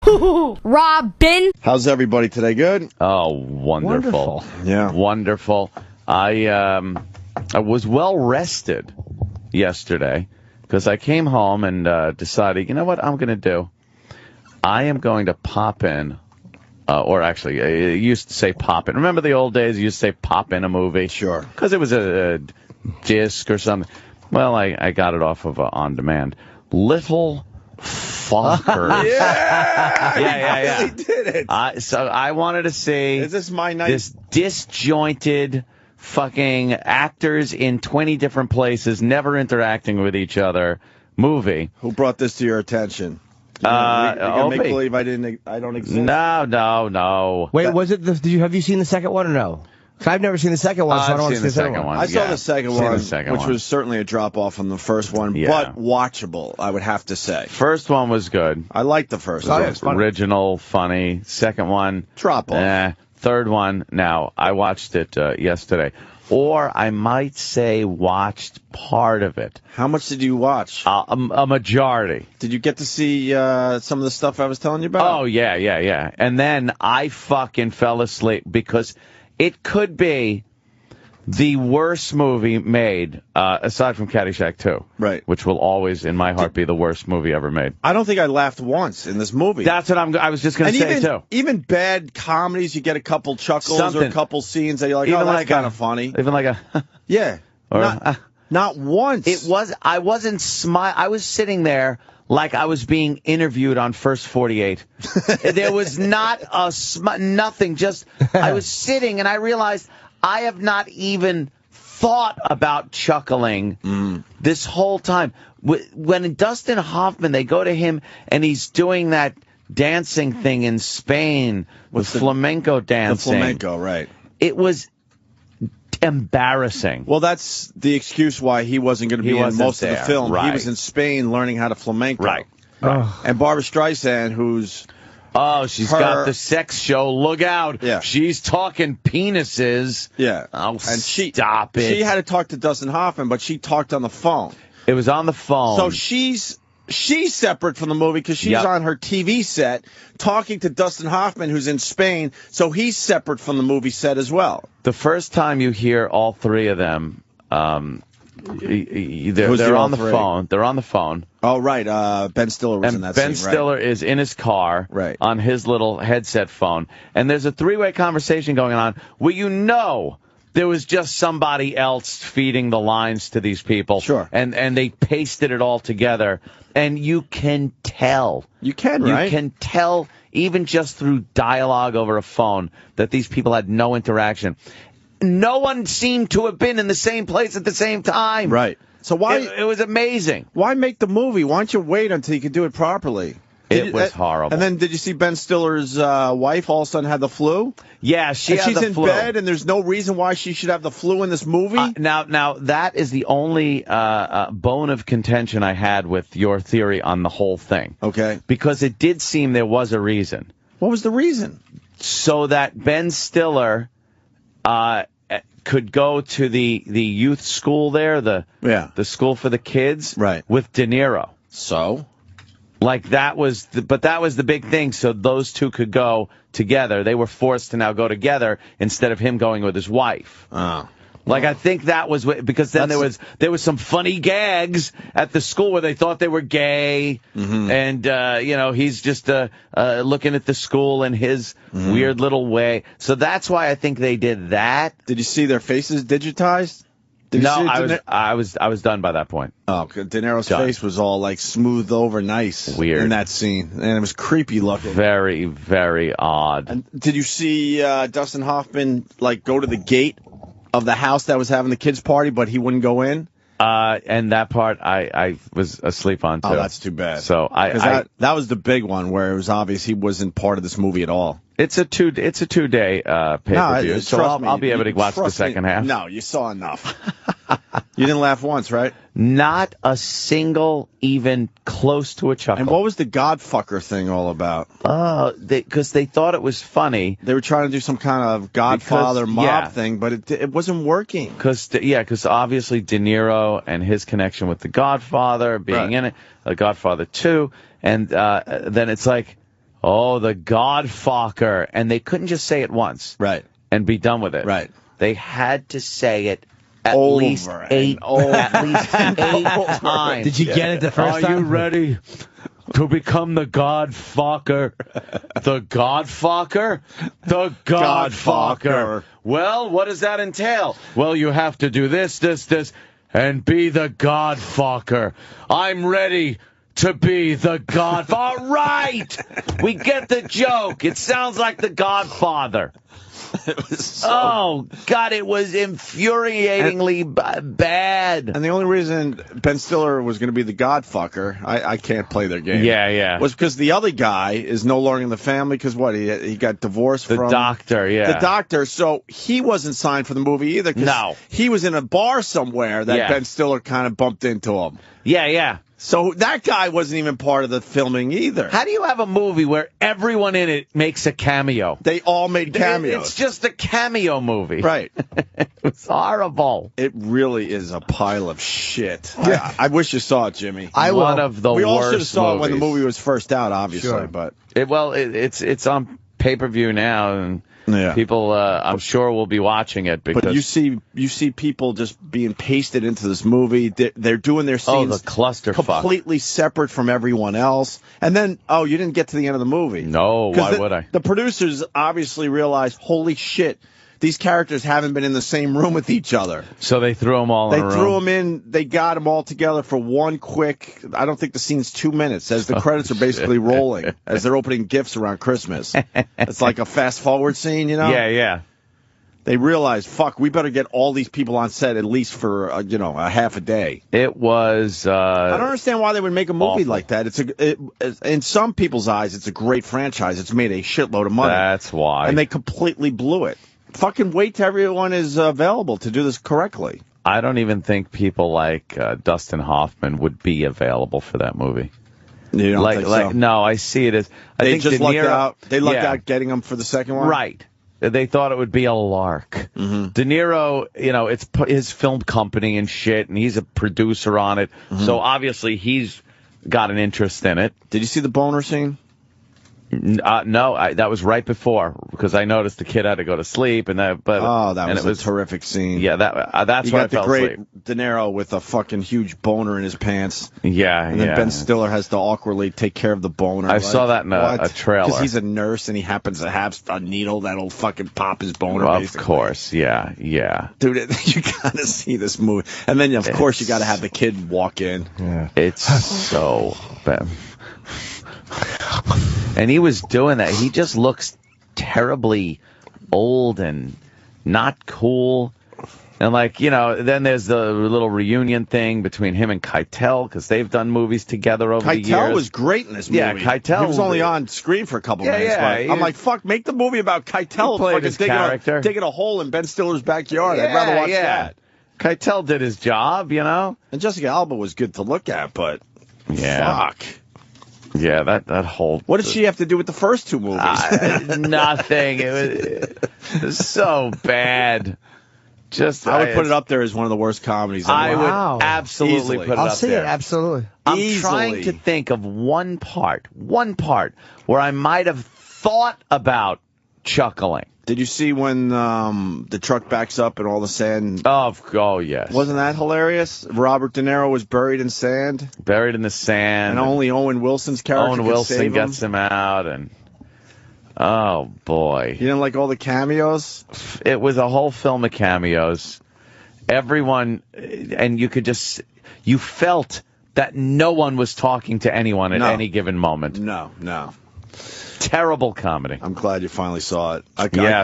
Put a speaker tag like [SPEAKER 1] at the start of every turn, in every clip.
[SPEAKER 1] HooHooHooRobin.
[SPEAKER 2] How's everybody today? Good?
[SPEAKER 3] Oh, wonderful.
[SPEAKER 2] Yeah.
[SPEAKER 3] Wonderful. I was well rested yesterday because I came home and decided, you know what I'm going to do? I am going to pop in, or actually, I used to say pop in. Remember the old days? You used to say pop in a movie?
[SPEAKER 2] Sure.
[SPEAKER 3] Because it was a disc or something. Well, I got it off of On Demand. Little Fockers.
[SPEAKER 2] Yeah. You really did it.
[SPEAKER 3] So I wanted to see.
[SPEAKER 2] Is this my night?
[SPEAKER 3] This disjointed fucking actors in 20 different places, never interacting with each other movie.
[SPEAKER 2] Who brought this to your attention? You gonna make
[SPEAKER 3] Opie.
[SPEAKER 2] believe I don't exist?
[SPEAKER 3] No.
[SPEAKER 4] Wait, was it? Have you seen the second one or no? 'Cause I've never seen the second one, so I don't want to see the second one.
[SPEAKER 2] I saw the second one, which
[SPEAKER 3] one.
[SPEAKER 2] was certainly a drop off from the first one,
[SPEAKER 3] Yeah.
[SPEAKER 2] but watchable, I would have to say.
[SPEAKER 3] First one was good.
[SPEAKER 2] I liked the first one.
[SPEAKER 4] it's funny.
[SPEAKER 3] Original, funny. Second one,
[SPEAKER 2] Drop off.
[SPEAKER 3] Third one, now, I watched it yesterday. Or I might say watched part of it.
[SPEAKER 2] How much did you watch?
[SPEAKER 3] A majority.
[SPEAKER 2] Did you get to see some of the stuff I was telling you about?
[SPEAKER 3] Oh, yeah. And then I fucking fell asleep because it could be the worst movie made, aside from Caddyshack 2.
[SPEAKER 2] Right.
[SPEAKER 3] Which will always, in my heart, be the worst movie ever made.
[SPEAKER 2] I don't think I laughed once in this movie.
[SPEAKER 3] That's what I was just going to say, too.
[SPEAKER 2] Even bad comedies, you get a couple chuckles or a couple scenes that you're like,
[SPEAKER 3] Even
[SPEAKER 2] that's
[SPEAKER 3] like
[SPEAKER 2] kind of funny.
[SPEAKER 3] Even like a...
[SPEAKER 2] Yeah.
[SPEAKER 3] Or,
[SPEAKER 2] not once.
[SPEAKER 3] I wasn't I was sitting there like I was being interviewed on First 48. There was not nothing. Just I was sitting and I realized I have not even thought about chuckling this whole time. When Dustin Hoffman, they go to him and he's doing that dancing thing in Spain with flamenco dancing.
[SPEAKER 2] The flamenco, right.
[SPEAKER 3] It was embarrassing.
[SPEAKER 2] Well, that's the excuse why he wasn't going to be in most of the film.
[SPEAKER 3] Right.
[SPEAKER 2] He was in Spain learning how to flamenco.
[SPEAKER 3] Right.
[SPEAKER 2] And Barbara Streisand, who's...
[SPEAKER 3] Oh, she's got the sex show. Look out.
[SPEAKER 2] Yeah.
[SPEAKER 3] She's talking penises.
[SPEAKER 2] Yeah.
[SPEAKER 3] Oh,
[SPEAKER 2] and
[SPEAKER 3] stop it.
[SPEAKER 2] She had to talk to Dustin Hoffman, but she talked on the phone.
[SPEAKER 3] It was on the phone.
[SPEAKER 2] So she's separate from the movie because she's on her TV set talking to Dustin Hoffman, who's in Spain, so he's separate from the movie set as well.
[SPEAKER 3] The first time you hear all three of them, they're on the phone. They're on the phone.
[SPEAKER 2] Oh, right. Ben Stiller was in that scene,
[SPEAKER 3] Ben Stiller is in his car on his little headset phone. And there's a three-way conversation going on where you know there was just somebody else feeding the lines to these people.
[SPEAKER 2] Sure.
[SPEAKER 3] And they pasted it all together. And you can tell.
[SPEAKER 2] You can, right?
[SPEAKER 3] You can tell, even just through dialogue over a phone, that these people had no interaction. No one seemed to have been in the same place at the same time.
[SPEAKER 2] Right. So why...
[SPEAKER 3] It was amazing.
[SPEAKER 2] Why make the movie? Why don't you wait until you can do it properly?
[SPEAKER 3] It was horrible.
[SPEAKER 2] And then did you see Ben Stiller's wife all of a sudden had the flu?
[SPEAKER 3] Yeah, she's
[SPEAKER 2] in bed, and there's no reason why she should have the flu in this movie?
[SPEAKER 3] Now that is the only bone of contention I had with your theory on the whole thing.
[SPEAKER 2] Okay.
[SPEAKER 3] Because it did seem there was a reason.
[SPEAKER 2] What was the reason?
[SPEAKER 3] So that Ben Stiller could go to the youth school there, the school for the kids, with De Niro.
[SPEAKER 2] So?
[SPEAKER 3] Like that was the big thing. So those two could go together. They were forced to now go together instead of him going with his wife.
[SPEAKER 2] Oh.
[SPEAKER 3] Like I think that was because then there was some funny gags at the school where they thought they were gay, and he's just looking at the school in his weird little way. So that's why I think they did that.
[SPEAKER 2] Did you see their faces digitized?
[SPEAKER 3] I was done by that point.
[SPEAKER 2] Oh, De Niro's face was all like smoothed over nice.
[SPEAKER 3] Weird.
[SPEAKER 2] In that scene. And it was creepy looking.
[SPEAKER 3] Very, very odd.
[SPEAKER 2] And did you see Dustin Hoffman like go to the gate of the house that was having the kids' party, but he wouldn't go in?
[SPEAKER 3] And that part I was asleep on too.
[SPEAKER 2] Oh, that's too bad.
[SPEAKER 3] So
[SPEAKER 2] that was the big one where it was obvious he wasn't part of this movie at all.
[SPEAKER 3] It's a 2-day pay-per-view, so I'll be able to watch the second half.
[SPEAKER 2] No, you saw enough. You didn't laugh once, right?
[SPEAKER 3] Not a single, even close to a chuckle.
[SPEAKER 2] And what was the Godfucker thing all about?
[SPEAKER 3] Because they thought it was funny.
[SPEAKER 2] They were trying to do some kind of Godfather mob thing, but it wasn't working.
[SPEAKER 3] Because obviously De Niro and his connection with the Godfather being in it, the Godfather 2, and then it's like, oh, the Godfucker. And they couldn't just say it once.
[SPEAKER 2] Right.
[SPEAKER 3] And be done with it.
[SPEAKER 2] Right.
[SPEAKER 3] They had to say it at
[SPEAKER 2] Over
[SPEAKER 3] least
[SPEAKER 2] and
[SPEAKER 3] eight times.
[SPEAKER 4] Did you get it the first time?
[SPEAKER 3] Are you ready to become the Godfucker? The Godfucker? The Godfucker. Well, what does that entail? Well, you have to do this, and be the Godfucker. I'm ready to be the Godfather. All right! We get the joke. It sounds like the Godfather.
[SPEAKER 2] It was so...
[SPEAKER 3] Oh, God, it was infuriatingly bad.
[SPEAKER 2] And the only reason Ben Stiller was going to be the Godfucker, I can't play their game.
[SPEAKER 3] Yeah.
[SPEAKER 2] Was because the other guy is no longer in the family because what? He got divorced from...
[SPEAKER 3] The doctor, yeah.
[SPEAKER 2] The doctor, so he wasn't signed for the movie either.
[SPEAKER 3] No.
[SPEAKER 2] He was in a bar somewhere that Ben Stiller kind of bumped into him.
[SPEAKER 3] Yeah.
[SPEAKER 2] So that guy wasn't even part of the filming either.
[SPEAKER 3] How do you have a movie where everyone in it makes a cameo?
[SPEAKER 2] They all made cameos.
[SPEAKER 3] It's just a cameo movie.
[SPEAKER 2] Right.
[SPEAKER 3] It's horrible.
[SPEAKER 2] It really is a pile of shit. Yeah. I wish you saw it, Jimmy.
[SPEAKER 3] One of the worst
[SPEAKER 2] We all should have saw it when the
[SPEAKER 3] movies.
[SPEAKER 2] movie was first out, obviously.
[SPEAKER 4] Sure.
[SPEAKER 2] But
[SPEAKER 3] it's on pay-per-view now, and people, I'm sure, will be watching it. Because
[SPEAKER 2] but you see people just being pasted into this movie. They're doing their scenes
[SPEAKER 3] the clusterfuck.
[SPEAKER 2] completely separate from everyone else. And then, you didn't get to the end of the movie.
[SPEAKER 3] No, why would I?
[SPEAKER 2] The producers obviously realized, holy shit, these characters haven't been in the same room with each other.
[SPEAKER 3] So they threw them all in a room.
[SPEAKER 2] They threw them in. They got them all together for one quick, I don't think the scene's 2 minutes, as the credits are basically rolling, as they're opening gifts around Christmas. It's like a fast-forward scene, you know?
[SPEAKER 3] Yeah.
[SPEAKER 2] They realized, fuck, we better get all these people on set at least for, a half a day.
[SPEAKER 3] It was...
[SPEAKER 2] I don't understand why they would make a movie
[SPEAKER 3] awful.
[SPEAKER 2] like that. In some people's eyes, it's a great franchise. It's made a shitload of money.
[SPEAKER 3] That's why.
[SPEAKER 2] And they completely blew it. Fucking wait till everyone is available to do this correctly.
[SPEAKER 3] I don't even think people like Dustin Hoffman would be available for that movie.
[SPEAKER 2] You don't think so?
[SPEAKER 3] No, I see it as...
[SPEAKER 2] They
[SPEAKER 3] think
[SPEAKER 2] just
[SPEAKER 3] De
[SPEAKER 2] lucked
[SPEAKER 3] Niro,
[SPEAKER 2] out. They lucked out getting him for the second one?
[SPEAKER 3] Right. They thought it would be a lark.
[SPEAKER 2] Mm-hmm.
[SPEAKER 3] De Niro, it's his film company and shit, and he's a producer on it. Mm-hmm. So obviously he's got an interest in it.
[SPEAKER 2] Did you see the boner scene?
[SPEAKER 3] No, that was right before, because I noticed the kid had to go to sleep, and that
[SPEAKER 2] was a terrific scene.
[SPEAKER 3] Yeah, that's why I fell asleep.
[SPEAKER 2] You got the great De Niro with a fucking huge boner in his pants.
[SPEAKER 3] Yeah,
[SPEAKER 2] and then Ben Stiller has to awkwardly take care of the boner.
[SPEAKER 3] I saw that in a trailer.
[SPEAKER 2] Because he's a nurse and he happens to have a needle that'll fucking pop his boner.
[SPEAKER 3] Well,
[SPEAKER 2] basically.
[SPEAKER 3] Of course, yeah.
[SPEAKER 2] Dude, you gotta see this movie, and then of course you gotta have the kid walk in.
[SPEAKER 3] Yeah. It's so bad. And he was doing that. He just looks terribly old and not cool. And then there's the little reunion thing between him and Keitel, because they've done movies together over the years.
[SPEAKER 2] Keitel was great in this movie.
[SPEAKER 3] Yeah, Keitel.
[SPEAKER 2] He was only on screen for a couple minutes. But I'm like, fuck, make the movie about Keitel fucking digging a hole in Ben Stiller's backyard. I'd rather watch that.
[SPEAKER 3] Keitel did his job, And
[SPEAKER 2] Jessica Alba was good to look at, but fuck.
[SPEAKER 3] Yeah, that whole...
[SPEAKER 2] What did she have to do with the first two movies?
[SPEAKER 3] Nothing. It was so bad.
[SPEAKER 2] I would put it up there as one of the worst comedies.
[SPEAKER 3] I would absolutely put it up there.
[SPEAKER 4] I'll see it, absolutely.
[SPEAKER 3] I'm trying to think of one part where I might have thought about chuckling.
[SPEAKER 2] Did you see when the truck backs up and all the sand?
[SPEAKER 3] Oh, yes.
[SPEAKER 2] Wasn't that hilarious? Robert De Niro was buried in sand.
[SPEAKER 3] Buried in the sand.
[SPEAKER 2] And only Owen Wilson's character
[SPEAKER 3] Owen Wilson gets him out, and oh boy.
[SPEAKER 2] You didn't like all the cameos?
[SPEAKER 3] It was a whole film of cameos. Everyone, and you felt that no one was talking to anyone at any given moment.
[SPEAKER 2] No.
[SPEAKER 3] Terrible comedy.
[SPEAKER 2] I'm glad you finally saw it.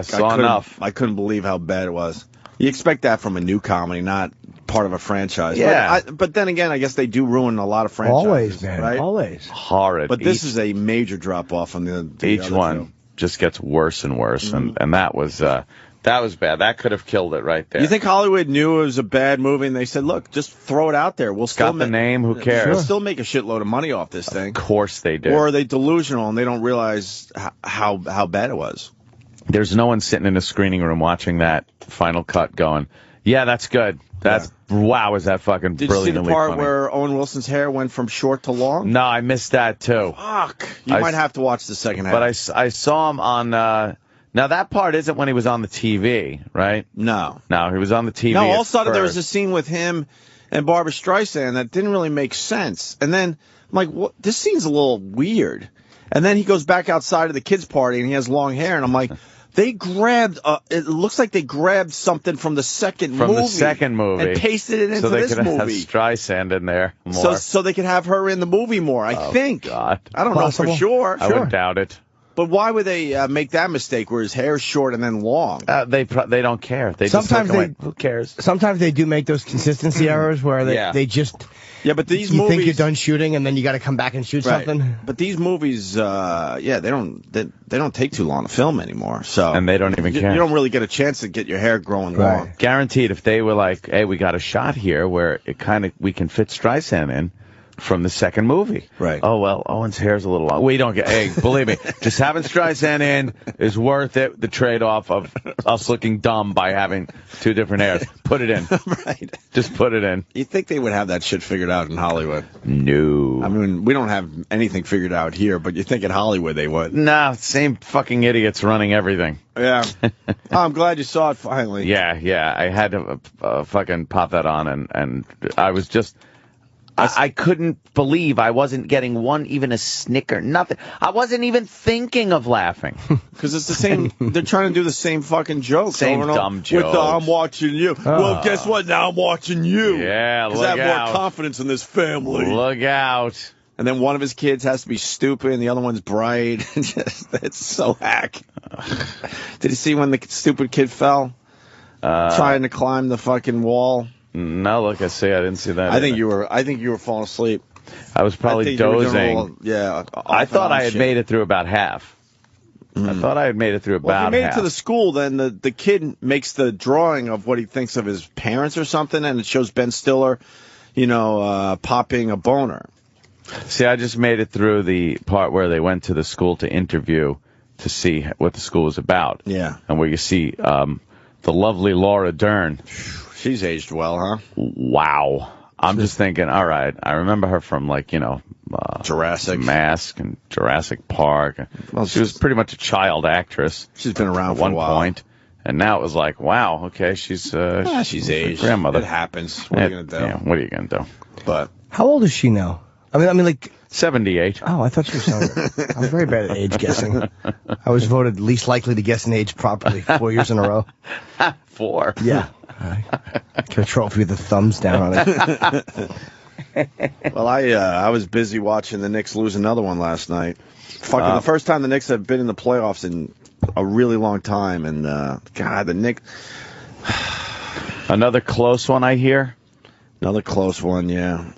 [SPEAKER 3] Saw enough.
[SPEAKER 2] I couldn't believe how bad it was. You expect that from a new comedy, not part of a franchise.
[SPEAKER 3] Yeah.
[SPEAKER 2] But then again, I guess they do ruin a lot of franchises.
[SPEAKER 4] Always, man.
[SPEAKER 2] Right?
[SPEAKER 4] Always.
[SPEAKER 3] Horrid.
[SPEAKER 2] But this is a major drop-off on the
[SPEAKER 3] each
[SPEAKER 2] other
[SPEAKER 3] one
[SPEAKER 2] two.
[SPEAKER 3] just gets worse and worse, and that was bad. That could have killed it right there.
[SPEAKER 2] You think Hollywood knew it was a bad movie and they said, look, just throw it out there. We'll still
[SPEAKER 3] got the name. Who cares?
[SPEAKER 2] We'll still make a shitload of money off this thing.
[SPEAKER 3] Of course they did.
[SPEAKER 2] Or are they delusional and they don't realize how bad it was?
[SPEAKER 3] There's no one sitting in a screening room watching that final cut going, Yeah, that's good. Wow, is that fucking
[SPEAKER 2] Did you see
[SPEAKER 3] brilliantly
[SPEAKER 2] the part
[SPEAKER 3] funny.
[SPEAKER 2] where Owen Wilson's hair went from short to long?
[SPEAKER 3] No, I missed that too.
[SPEAKER 2] Fuck. You might have to watch the second half.
[SPEAKER 3] But I saw him on. Now that part isn't when he was on the TV, right?
[SPEAKER 2] No,
[SPEAKER 3] he was on the TV.
[SPEAKER 2] No, all of a sudden there was a scene with him and Barbra Streisand that didn't really make sense. And then I'm like, what? This scene's a little weird. And then he goes back outside of the kids' party and he has long hair, and I'm like, they grabbed. It looks like they grabbed something from the second movie. And pasted it into this movie. So they could have
[SPEAKER 3] Streisand in there more.
[SPEAKER 2] So they could have her in the movie more, I think.
[SPEAKER 3] God.
[SPEAKER 2] I don't know for sure.
[SPEAKER 3] I would doubt it.
[SPEAKER 2] But why would they make that mistake where his hair's short and then long?
[SPEAKER 3] They don't care. They
[SPEAKER 4] sometimes
[SPEAKER 3] just who cares?
[SPEAKER 4] Sometimes they do make those consistency errors where they just...
[SPEAKER 2] Yeah, but these
[SPEAKER 4] you
[SPEAKER 2] movies...
[SPEAKER 4] think you're done shooting, and then you got to come back and shoot something.
[SPEAKER 2] But these movies, they don't take too long to film anymore. So
[SPEAKER 3] and they don't even care.
[SPEAKER 2] You don't really get a chance to get your hair growing long.
[SPEAKER 3] Guaranteed, if they were like, "Hey, we got a shot here where we can fit Streisand in." From the second movie.
[SPEAKER 2] Right.
[SPEAKER 3] Oh, well, Owen's hair's a little long. We don't get... Hey, believe me, just having Streisand in is worth it, the trade-off of us looking dumb by having two different hairs. Put it in.
[SPEAKER 2] Right.
[SPEAKER 3] Just put it in.
[SPEAKER 2] You'd think they would have that shit figured out in Hollywood.
[SPEAKER 3] No.
[SPEAKER 2] I mean, we don't have anything figured out here, but you think in Hollywood they would.
[SPEAKER 3] Nah, same fucking idiots running everything.
[SPEAKER 2] Yeah. I'm glad you saw it finally.
[SPEAKER 3] Yeah. I had to fucking pop that on, and I was just... I couldn't believe I wasn't getting even a snicker, nothing. I wasn't even thinking of laughing.
[SPEAKER 2] Because it's the same, they're trying to do the same fucking jokes.
[SPEAKER 3] Same dumb jokes.
[SPEAKER 2] With the I'm watching you. Well, guess what? Now I'm watching you.
[SPEAKER 3] Yeah, look out.
[SPEAKER 2] Because I have more confidence in this family.
[SPEAKER 3] Look out.
[SPEAKER 2] And then one of his kids has to be stupid and the other one's bright. It's so hack. Did you see when the stupid kid fell? Trying to climb the fucking wall?
[SPEAKER 3] No, look, I didn't see that.
[SPEAKER 2] I think you were falling asleep.
[SPEAKER 3] I was probably dozing. I thought I had made it through about half. I thought I had made it through about half.
[SPEAKER 2] If you made it to the school, then the kid makes the drawing of what he thinks of his parents or something, and it shows Ben Stiller, popping a boner.
[SPEAKER 3] See, I just made it through the part where they went to the school to interview to see what the school was about.
[SPEAKER 2] Yeah.
[SPEAKER 3] And where you see the lovely Laura Dern.
[SPEAKER 2] She's aged well, huh?
[SPEAKER 3] Wow. I'm just thinking, all right, I remember her from,
[SPEAKER 2] Jurassic
[SPEAKER 3] Mask and Jurassic Park. Well, she was pretty much a child actress.
[SPEAKER 2] She's been around
[SPEAKER 3] at
[SPEAKER 2] for
[SPEAKER 3] one
[SPEAKER 2] a while.
[SPEAKER 3] Point. And now it was like, wow, okay, she's
[SPEAKER 2] aged.
[SPEAKER 3] Grandmother.
[SPEAKER 2] It happens. What are you going to do?
[SPEAKER 3] Yeah, what are you going to do?
[SPEAKER 2] But
[SPEAKER 4] how old is she now? I mean,
[SPEAKER 3] 78.
[SPEAKER 4] Oh, I thought she was younger. I'm very bad at age guessing. I was voted least likely to guess an age properly 4 years in a row.
[SPEAKER 3] 4?
[SPEAKER 4] Yeah. I get a trophy with the thumbs down on
[SPEAKER 2] it. Well, I was busy watching the Knicks lose another one last night. Fucking the first time the Knicks have been in the playoffs in a really long time, and God, the Knicks.
[SPEAKER 3] Another close one, I hear.
[SPEAKER 2] Another close one, yeah.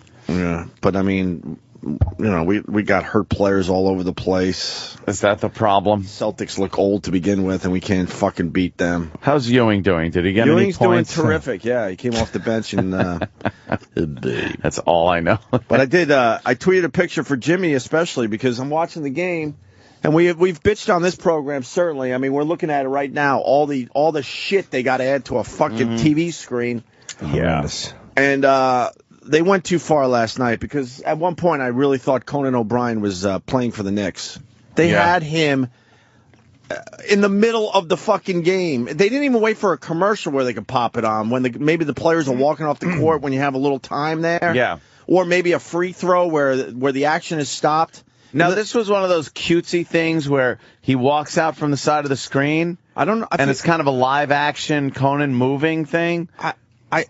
[SPEAKER 2] But I mean, we got hurt players all over the place.
[SPEAKER 3] Is that the problem?
[SPEAKER 2] Celtics look old to begin with, and we can't fucking beat them.
[SPEAKER 3] How's Ewing doing? Did he get any points?
[SPEAKER 2] Ewing's doing terrific. Yeah, he came off the bench and.
[SPEAKER 3] That's all I know.
[SPEAKER 2] But I did. I tweeted a picture for Jimmy, especially because I'm watching the game, and we've bitched on this program. Certainly, I mean, we're looking at it right now. All the shit they got to add to a fucking TV screen.
[SPEAKER 3] Yes.
[SPEAKER 2] And they went too far last night because at one point I really thought Conan O'Brien was playing for the Knicks. They had him in the middle of the fucking game. They didn't even wait for a commercial where they could pop it on when maybe the players are walking off the court when you have a little time there.
[SPEAKER 3] Yeah.
[SPEAKER 2] Or maybe a free throw where the action is stopped.
[SPEAKER 3] Now, this was one of those cutesy things where he walks out from the side of the screen.
[SPEAKER 2] I don't know.
[SPEAKER 3] And it's kind of a live action Conan moving thing.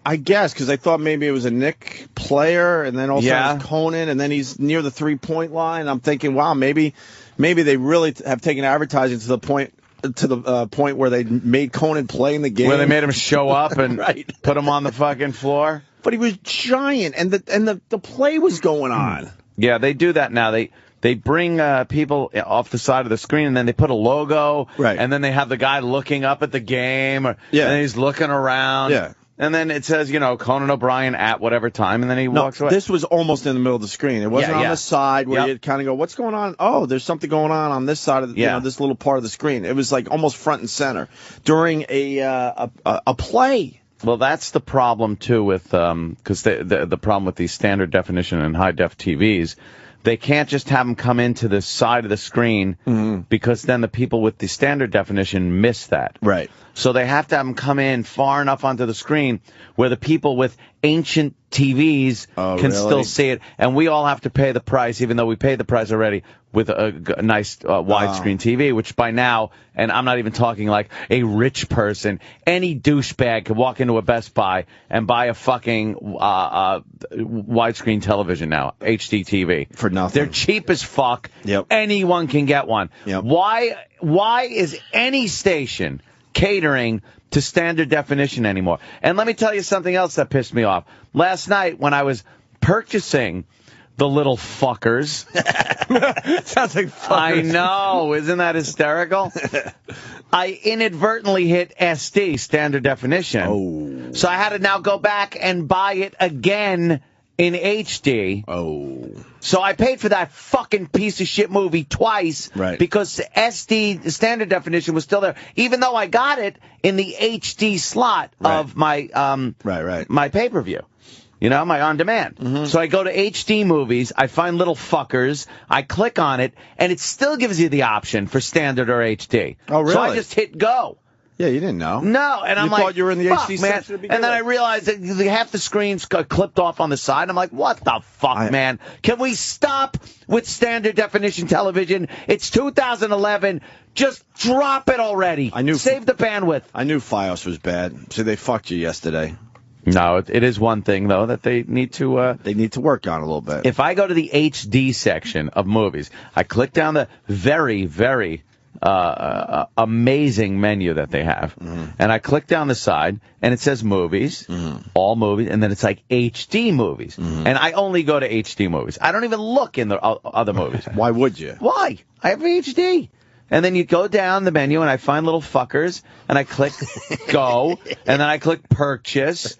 [SPEAKER 2] I guess, because I thought maybe it was a Nick player, and then also it was Conan, and then he's near the 3-point line. I'm thinking, wow, maybe they really have taken advertising to the point where they made Conan play in the game,
[SPEAKER 3] where they made him show up and
[SPEAKER 2] right.
[SPEAKER 3] Put him on the fucking floor.
[SPEAKER 2] But he was giant, and the play was going on.
[SPEAKER 3] Yeah, they do that now. They bring people off the side of the screen, and then they put a logo,
[SPEAKER 2] right?
[SPEAKER 3] And then they have the guy looking up at the game, and he's looking around, And then it says, Conan O'Brien at whatever time, and then he walks away.
[SPEAKER 2] This was almost in the middle of the screen. It wasn't on the side where you'd kind of go, what's going on? Oh, there's something going on this side of this little part of the screen. It was like almost front and center during a play.
[SPEAKER 3] Well, that's the problem too with because the problem with these standard definition and high def TVs, they can't just have them come into the side of the screen because then the people with the standard definition miss that.
[SPEAKER 2] Right.
[SPEAKER 3] So they have to have them come in far enough onto the screen where the people with ancient TVs can still see it, and we all have to pay the price, even though we paid the price already with a nice widescreen TV, which by now, and I'm not even talking like a rich person, any douchebag could walk into a Best Buy and buy a fucking widescreen television now, HD TV.
[SPEAKER 2] For nothing.
[SPEAKER 3] They're cheap as fuck.
[SPEAKER 2] Yep.
[SPEAKER 3] Anyone can get one.
[SPEAKER 2] Yep.
[SPEAKER 3] Why is any station catering to standard definition anymore? And let me tell you something else that pissed me off. Last night when I was purchasing the Little Fockers.
[SPEAKER 2] Sounds like fuckers.
[SPEAKER 3] I know. Isn't that hysterical? I inadvertently hit SD, standard definition.
[SPEAKER 2] Oh.
[SPEAKER 3] So I had to now go back and buy it again in HD.
[SPEAKER 2] Oh.
[SPEAKER 3] So I paid for that fucking piece of shit movie twice because the SD standard definition was still there, even though I got it in the HD slot of my my pay-per-view. You know, my on-demand. So I go to HD movies, I find Little Fockers, I click on it, and it still gives you the option for standard or HD.
[SPEAKER 2] Oh, really?
[SPEAKER 3] So I just hit go.
[SPEAKER 2] Yeah, you didn't know.
[SPEAKER 3] No, and I'm like,
[SPEAKER 2] you thought you were in the
[SPEAKER 3] fuck,
[SPEAKER 2] HD
[SPEAKER 3] man.
[SPEAKER 2] section to begin
[SPEAKER 3] And then
[SPEAKER 2] with.
[SPEAKER 3] I realized that half the screens got clipped off on the side. I'm like, what the fuck, man? Can we stop with standard definition television? It's 2011. Just drop it already. Save the bandwidth.
[SPEAKER 2] I knew Fios was bad. So they fucked you yesterday.
[SPEAKER 3] No, it is one thing, though, that they need to
[SPEAKER 2] work on a little bit.
[SPEAKER 3] If I go to the HD section of movies, I click down the very, very amazing menu that they have, and I click down the side, and it says movies, all movies, and then it's like HD movies. And I only go to HD movies. I don't even look in the other movies.
[SPEAKER 2] Why would you?
[SPEAKER 3] Why? I have HD. And then you go down the menu, and I find Little Fockers, and I click go, and then I click purchase.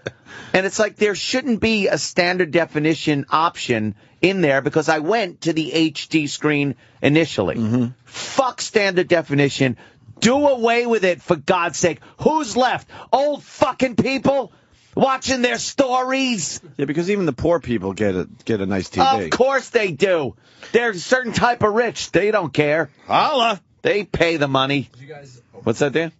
[SPEAKER 3] And it's like there shouldn't be a standard definition option in there because I went to the HD screen initially. Fuck standard definition. Do away with it, for God's sake. Who's left? Old fucking people watching their stories?
[SPEAKER 2] Yeah, because even the poor people get a nice TV.
[SPEAKER 3] Of course they do. They're a certain type of rich. They don't care.
[SPEAKER 2] Holla.
[SPEAKER 3] They pay the money. What's that, Dan?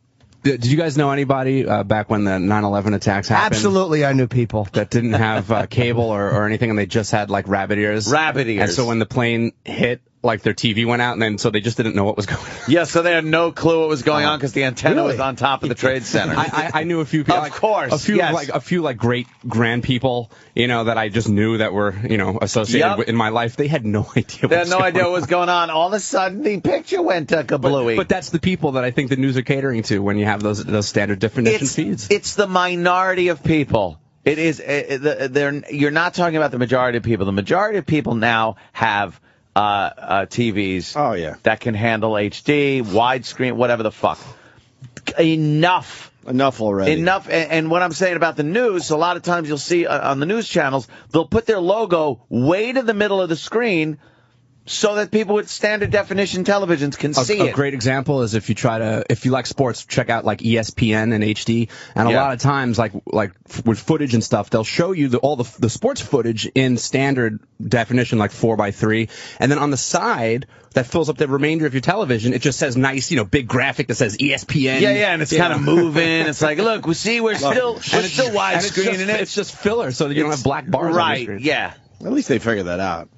[SPEAKER 1] Did you guys know anybody back when the 9/11 attacks happened?
[SPEAKER 4] Absolutely, I knew people
[SPEAKER 1] that didn't have cable or anything, and they just had like rabbit ears.
[SPEAKER 3] Rabbit ears.
[SPEAKER 1] And so when the plane hit, like their TV went out, and then so they just didn't know what was going on.
[SPEAKER 3] Yeah, so they had no clue what was going on because the antenna was on top of the Trade Center.
[SPEAKER 1] I knew a few people.
[SPEAKER 3] Of course,
[SPEAKER 1] a few great grand people, you know, that I just knew that were, you know, associated in my life. They had no idea.
[SPEAKER 3] They had no idea what was going on. All of a sudden, the picture went kablooey.
[SPEAKER 1] But that's the people that I think the news are catering to when you have those standard definition feeds.
[SPEAKER 3] It's the minority of people. It is. You're not talking about the majority of people. The majority of people now have TVs that can handle HD, widescreen, whatever the fuck. Enough already. Enough. And what I'm saying about the news, a lot of times you'll see on the news channels, they'll put their logo way to the middle of the screen so that people with standard definition televisions can see it.
[SPEAKER 1] A great example is if you like sports, check out like ESPN and HD. And a lot of times, like with footage and stuff, they'll show you all the sports footage in standard definition, like 4:3, and then on the side that fills up the remainder of your television, it just says nice, you know, big graphic that says ESPN.
[SPEAKER 3] Yeah, and it's kind of moving. It's like, look, we're still widescreen in it.
[SPEAKER 1] It's just filler, so that you don't have black bars.
[SPEAKER 3] Right?
[SPEAKER 1] On the screen.
[SPEAKER 3] Yeah.
[SPEAKER 2] At least they figured that out.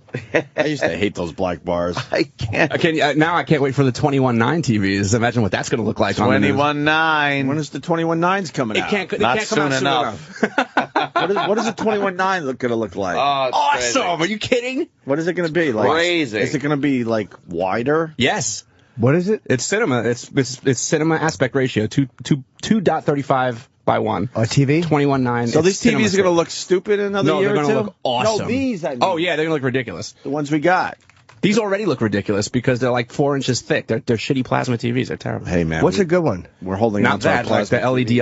[SPEAKER 2] I used to hate those black bars.
[SPEAKER 3] I can't.
[SPEAKER 1] Now I can't wait for the 21.9 TVs. Imagine what that's going to look like.
[SPEAKER 3] 21.9.
[SPEAKER 2] When is the 21.9s coming out?
[SPEAKER 1] It can't come out soon enough.
[SPEAKER 2] What is a 21.9 going to look like?
[SPEAKER 1] Awesome! Are you kidding?
[SPEAKER 2] What is it going to be? Like,
[SPEAKER 3] crazy.
[SPEAKER 2] Is it going to be like wider?
[SPEAKER 1] Yes.
[SPEAKER 4] What is it?
[SPEAKER 1] It's cinema. It's cinema aspect ratio. 2.35 by 1.
[SPEAKER 4] A TV?
[SPEAKER 1] 21.9.
[SPEAKER 2] So these TVs are going to look stupid in another year or two?
[SPEAKER 1] No, they're going to look awesome.
[SPEAKER 2] No, these, I mean.
[SPEAKER 1] Oh, yeah, they're going to look ridiculous.
[SPEAKER 2] The ones we got.
[SPEAKER 1] These already look ridiculous because they're like 4 inches thick. They're shitty plasma TVs. They're terrible.
[SPEAKER 2] Hey, man.
[SPEAKER 4] What's a good one?
[SPEAKER 2] We're holding on
[SPEAKER 1] Not
[SPEAKER 2] to our
[SPEAKER 1] that, like
[SPEAKER 2] plasma
[SPEAKER 1] the LED
[SPEAKER 2] TVs.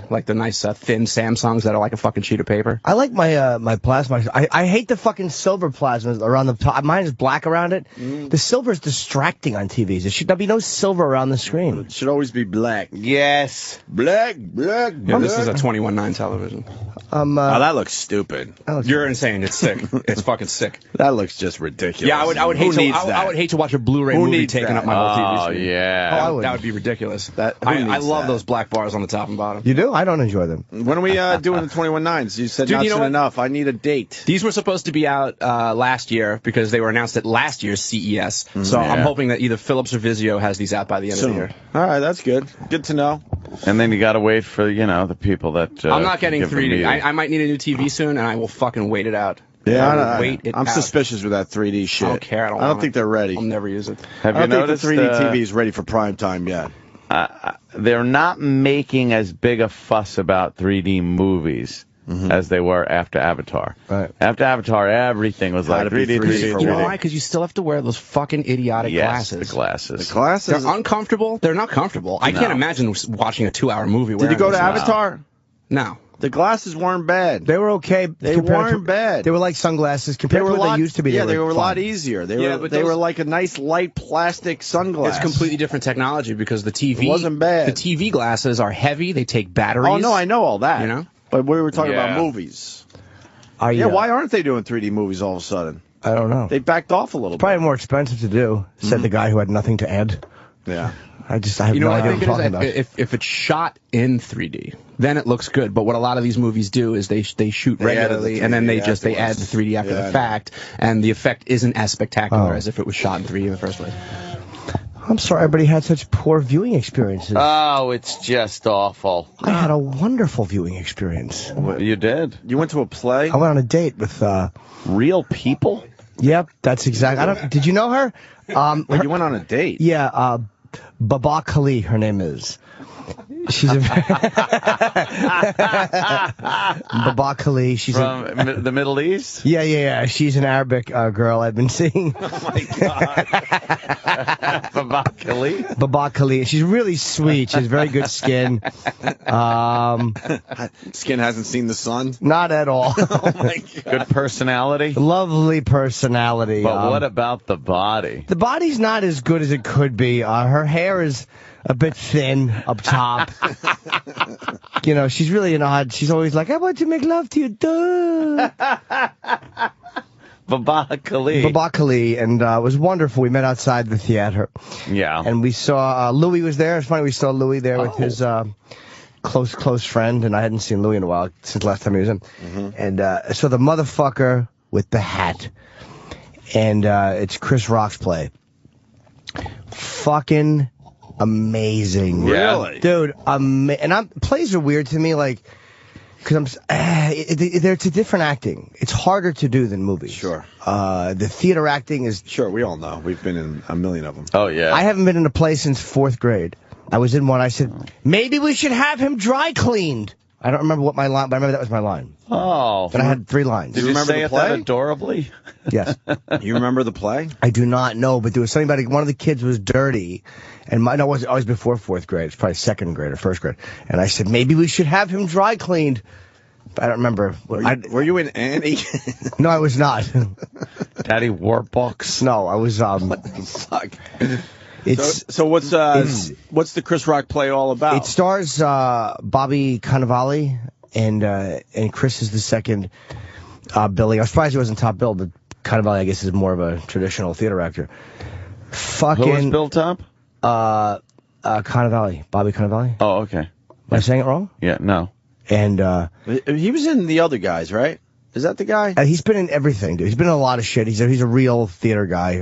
[SPEAKER 1] LCD, like the nice thin Samsungs that are like a fucking sheet of paper.
[SPEAKER 4] I like my my plasma. I hate the fucking silver plasmas around the top. Mine is black around it. The silver is distracting on TVs. There should not be no silver around the screen.
[SPEAKER 2] It should always be black.
[SPEAKER 3] Yes.
[SPEAKER 2] Black.
[SPEAKER 1] Yeah, this is a 21:9 television.
[SPEAKER 2] Oh, that looks stupid.
[SPEAKER 1] You're insane. It's sick. It's fucking sick.
[SPEAKER 2] That looks just ridiculous.
[SPEAKER 1] Yeah, I would hate to. I would hate to watch a Blu-ray
[SPEAKER 2] Who
[SPEAKER 1] movie
[SPEAKER 2] needs
[SPEAKER 1] taking
[SPEAKER 2] that?
[SPEAKER 1] up my whole TV
[SPEAKER 3] Oh,
[SPEAKER 1] screen.
[SPEAKER 3] yeah.
[SPEAKER 1] That would be ridiculous.
[SPEAKER 2] Who
[SPEAKER 1] I
[SPEAKER 2] needs
[SPEAKER 1] love
[SPEAKER 2] that?
[SPEAKER 1] those black bars on the top and bottom.
[SPEAKER 4] You do? I don't enjoy them.
[SPEAKER 2] When are we doing the 21.9s? You said
[SPEAKER 1] Dude,
[SPEAKER 2] not
[SPEAKER 1] you know
[SPEAKER 2] soon
[SPEAKER 1] what?
[SPEAKER 2] enough. I need a date.
[SPEAKER 1] These were supposed to be out last year because they were announced at last year's CES. So
[SPEAKER 3] Yeah.
[SPEAKER 1] I'm hoping that either Philips or Vizio has these out by the end of the year.
[SPEAKER 2] All right, that's good. Good to know.
[SPEAKER 3] And then you got to wait for, the people that...
[SPEAKER 1] I'm not getting
[SPEAKER 3] give them
[SPEAKER 1] 3D.
[SPEAKER 3] meeting.
[SPEAKER 1] I might need a new TV soon, and I will fucking wait it out.
[SPEAKER 2] I'm suspicious with that 3D shit.
[SPEAKER 1] I don't care. I don't
[SPEAKER 2] think
[SPEAKER 1] want
[SPEAKER 2] they're ready.
[SPEAKER 1] I'll never use it.
[SPEAKER 3] Have
[SPEAKER 2] I
[SPEAKER 3] you
[SPEAKER 2] don't think
[SPEAKER 3] noticed
[SPEAKER 2] the 3D TV is ready for prime time yet.
[SPEAKER 3] they're not making as big a fuss about 3D movies as they were after Avatar.
[SPEAKER 4] Right.
[SPEAKER 3] After Avatar, everything was like
[SPEAKER 2] Had to be
[SPEAKER 3] 3D,
[SPEAKER 2] 3D.
[SPEAKER 1] You know why? Because you still have to wear those fucking idiotic glasses.
[SPEAKER 3] the glasses.
[SPEAKER 2] The glasses.
[SPEAKER 1] They're uncomfortable. They're not comfortable. I can't imagine watching a 2-hour movie.
[SPEAKER 2] Did you go to Avatar?
[SPEAKER 1] No.
[SPEAKER 2] The glasses weren't bad.
[SPEAKER 4] They were okay.
[SPEAKER 2] They
[SPEAKER 4] compared
[SPEAKER 2] weren't bad.
[SPEAKER 4] They were like sunglasses compared to what they used to be.
[SPEAKER 2] Yeah, they were a lot
[SPEAKER 4] fun.
[SPEAKER 2] easier. They
[SPEAKER 1] Yeah,
[SPEAKER 2] were
[SPEAKER 1] but
[SPEAKER 2] they
[SPEAKER 1] those-
[SPEAKER 2] were like a nice light plastic sunglass.
[SPEAKER 1] It's completely different technology because the TV
[SPEAKER 2] It wasn't bad.
[SPEAKER 1] The TV glasses are heavy. They take batteries.
[SPEAKER 2] Oh no, I know all that.
[SPEAKER 1] You know?
[SPEAKER 2] But we were talking
[SPEAKER 3] Yeah.
[SPEAKER 2] about movies.
[SPEAKER 4] Yeah,
[SPEAKER 2] Why aren't they doing 3D movies all of a sudden?
[SPEAKER 4] I don't know.
[SPEAKER 2] They backed off a little
[SPEAKER 4] Probably
[SPEAKER 2] bit.
[SPEAKER 4] more expensive to do, said the guy who had nothing to add.
[SPEAKER 2] Yeah.
[SPEAKER 4] I have
[SPEAKER 1] You know
[SPEAKER 4] no
[SPEAKER 1] what I
[SPEAKER 4] idea
[SPEAKER 1] think
[SPEAKER 4] what
[SPEAKER 1] it
[SPEAKER 4] I'm talking
[SPEAKER 1] is?
[SPEAKER 4] about.
[SPEAKER 1] If it's shot in 3D, then it looks good. But what a lot of these movies do is they shoot
[SPEAKER 2] They added the
[SPEAKER 1] regularly and then
[SPEAKER 2] 3D
[SPEAKER 1] they add
[SPEAKER 2] afterwards.
[SPEAKER 1] the 3D after
[SPEAKER 2] Yeah, I
[SPEAKER 1] the
[SPEAKER 2] know.
[SPEAKER 1] fact, and the effect isn't as spectacular
[SPEAKER 4] Oh.
[SPEAKER 1] as if it was shot in 3D in the first place.
[SPEAKER 4] I'm sorry everybody had such poor viewing experiences.
[SPEAKER 3] Oh, it's just awful.
[SPEAKER 4] I had a wonderful viewing experience.
[SPEAKER 3] You did?
[SPEAKER 2] You went to a play?
[SPEAKER 4] I went on a date with,
[SPEAKER 3] Real people?
[SPEAKER 4] yep, that's exactly, did you know her?
[SPEAKER 2] Wait, you went on a date?
[SPEAKER 4] Yeah, Baba Kali, her name is. She's a Baba Kali. She's
[SPEAKER 3] From the Middle East?
[SPEAKER 4] yeah. She's an Arabic girl I've been seeing.
[SPEAKER 3] Baba Kali?
[SPEAKER 4] Baba Kali. She's really sweet. She has very good skin.
[SPEAKER 2] Skin hasn't seen the sun?
[SPEAKER 4] Not at all.
[SPEAKER 2] Oh my God.
[SPEAKER 3] Good personality?
[SPEAKER 4] Lovely personality.
[SPEAKER 3] But what about the body?
[SPEAKER 4] The body's not as good as it could be. Her hair is a bit thin up top. She's really an odd. She's always like, I want to make love to you. Duh.
[SPEAKER 3] Baba Kali.
[SPEAKER 4] Baba Kali, and it was wonderful. We met outside the theater.
[SPEAKER 3] Yeah.
[SPEAKER 4] And we saw, Louis was there. It's funny, we saw Louis there with his close friend, and I hadn't seen Louis in a while, since last time he was in. And so the motherfucker with the hat, and it's Chris Rock's play. Fucking amazing.
[SPEAKER 2] Really?
[SPEAKER 4] Dude, plays are weird to me, like, because it's a different acting. It's harder to do than movies.
[SPEAKER 2] Sure.
[SPEAKER 4] The theater acting is...
[SPEAKER 2] Sure, we all know. We've been in a million of them.
[SPEAKER 3] Oh, yeah.
[SPEAKER 4] I haven't been in a play since 4th grade. I was in one, I said, maybe we should have him dry cleaned. I don't remember what my line, but I remember that was my line.
[SPEAKER 3] Oh.
[SPEAKER 4] But I had 3 lines.
[SPEAKER 3] Did you
[SPEAKER 2] remember
[SPEAKER 3] say
[SPEAKER 2] the
[SPEAKER 3] it that
[SPEAKER 2] play?
[SPEAKER 3] adorably?
[SPEAKER 4] Yes.
[SPEAKER 2] You remember the play?
[SPEAKER 4] I do not know, but there was something about it. One of the kids was dirty, and it was always before 4th grade. It's probably 2nd grade or 1st grade. And I said, maybe we should have him dry cleaned. I don't remember.
[SPEAKER 2] Were you in Annie?
[SPEAKER 4] No, I was not.
[SPEAKER 3] Daddy Warbucks.
[SPEAKER 4] No, I was,
[SPEAKER 2] Fuck.
[SPEAKER 4] it's,
[SPEAKER 2] So what's the Chris Rock play all about?
[SPEAKER 4] it stars, Bobby Cannavale, and Chris is the second, billing. I was surprised he wasn't top bill, but Cannavale, I guess, is more of a traditional theater actor. Fucking.
[SPEAKER 3] Who was Bill Top?
[SPEAKER 4] Cannavale. Bobby Cannavale.
[SPEAKER 3] Oh, okay.
[SPEAKER 4] Am I saying it wrong?
[SPEAKER 3] Yeah, no.
[SPEAKER 4] And,
[SPEAKER 2] He was in The Other Guys, right? Is that the guy?
[SPEAKER 4] he's been in everything, dude. He's been in a lot of shit. He's a real theater guy.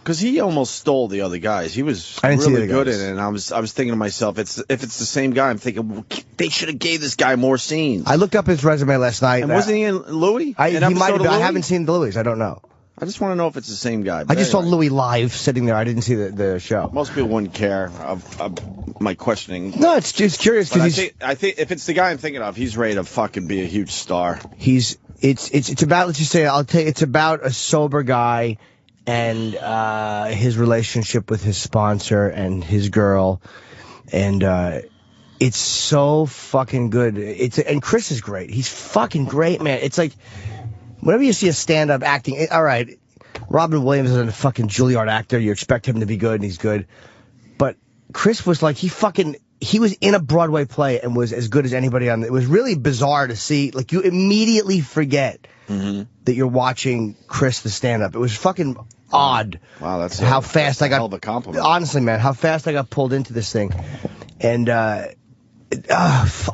[SPEAKER 2] Because he almost stole The Other Guys. He was
[SPEAKER 4] I didn't see
[SPEAKER 2] really
[SPEAKER 4] The
[SPEAKER 2] good
[SPEAKER 4] Guys.
[SPEAKER 2] in it. And I was thinking to myself, if it's the same guy, I'm thinking well, they should have gave this guy more scenes.
[SPEAKER 4] I looked up his resume last night.
[SPEAKER 2] And wasn't he in Louis?
[SPEAKER 4] He
[SPEAKER 2] An
[SPEAKER 4] might
[SPEAKER 2] episode
[SPEAKER 4] have
[SPEAKER 2] of
[SPEAKER 4] been. I
[SPEAKER 2] Louis?
[SPEAKER 4] haven't seen the Louis. I don't know.
[SPEAKER 2] I just want to know if it's the same guy.
[SPEAKER 4] I
[SPEAKER 2] but
[SPEAKER 4] just saw
[SPEAKER 2] anyway.
[SPEAKER 4] Louis live sitting there. I didn't see the show.
[SPEAKER 2] Most people wouldn't care of my questioning.
[SPEAKER 4] No, it's just curious
[SPEAKER 2] But
[SPEAKER 4] because
[SPEAKER 2] I think if it's the guy I'm thinking of, he's ready to fucking be a huge star.
[SPEAKER 4] it's about, let's just say, I'll tell you, it's about a sober guy and his relationship with his sponsor and his girl, and it's so fucking good. And Chris is great. He's fucking great, man. It's like whenever you see a stand-up acting, all right, Robin Williams is a fucking Juilliard actor. You expect him to be good, and he's good. But Chris was like, he was in a Broadway play and was as good as anybody on it. It was really bizarre to see. Like, you immediately forget that you're watching Chris the stand-up. It was fucking odd.
[SPEAKER 2] Wow, that's
[SPEAKER 4] how fast I got.
[SPEAKER 2] Hell of a compliment.
[SPEAKER 4] Honestly, man, how fast I got pulled into this thing. And I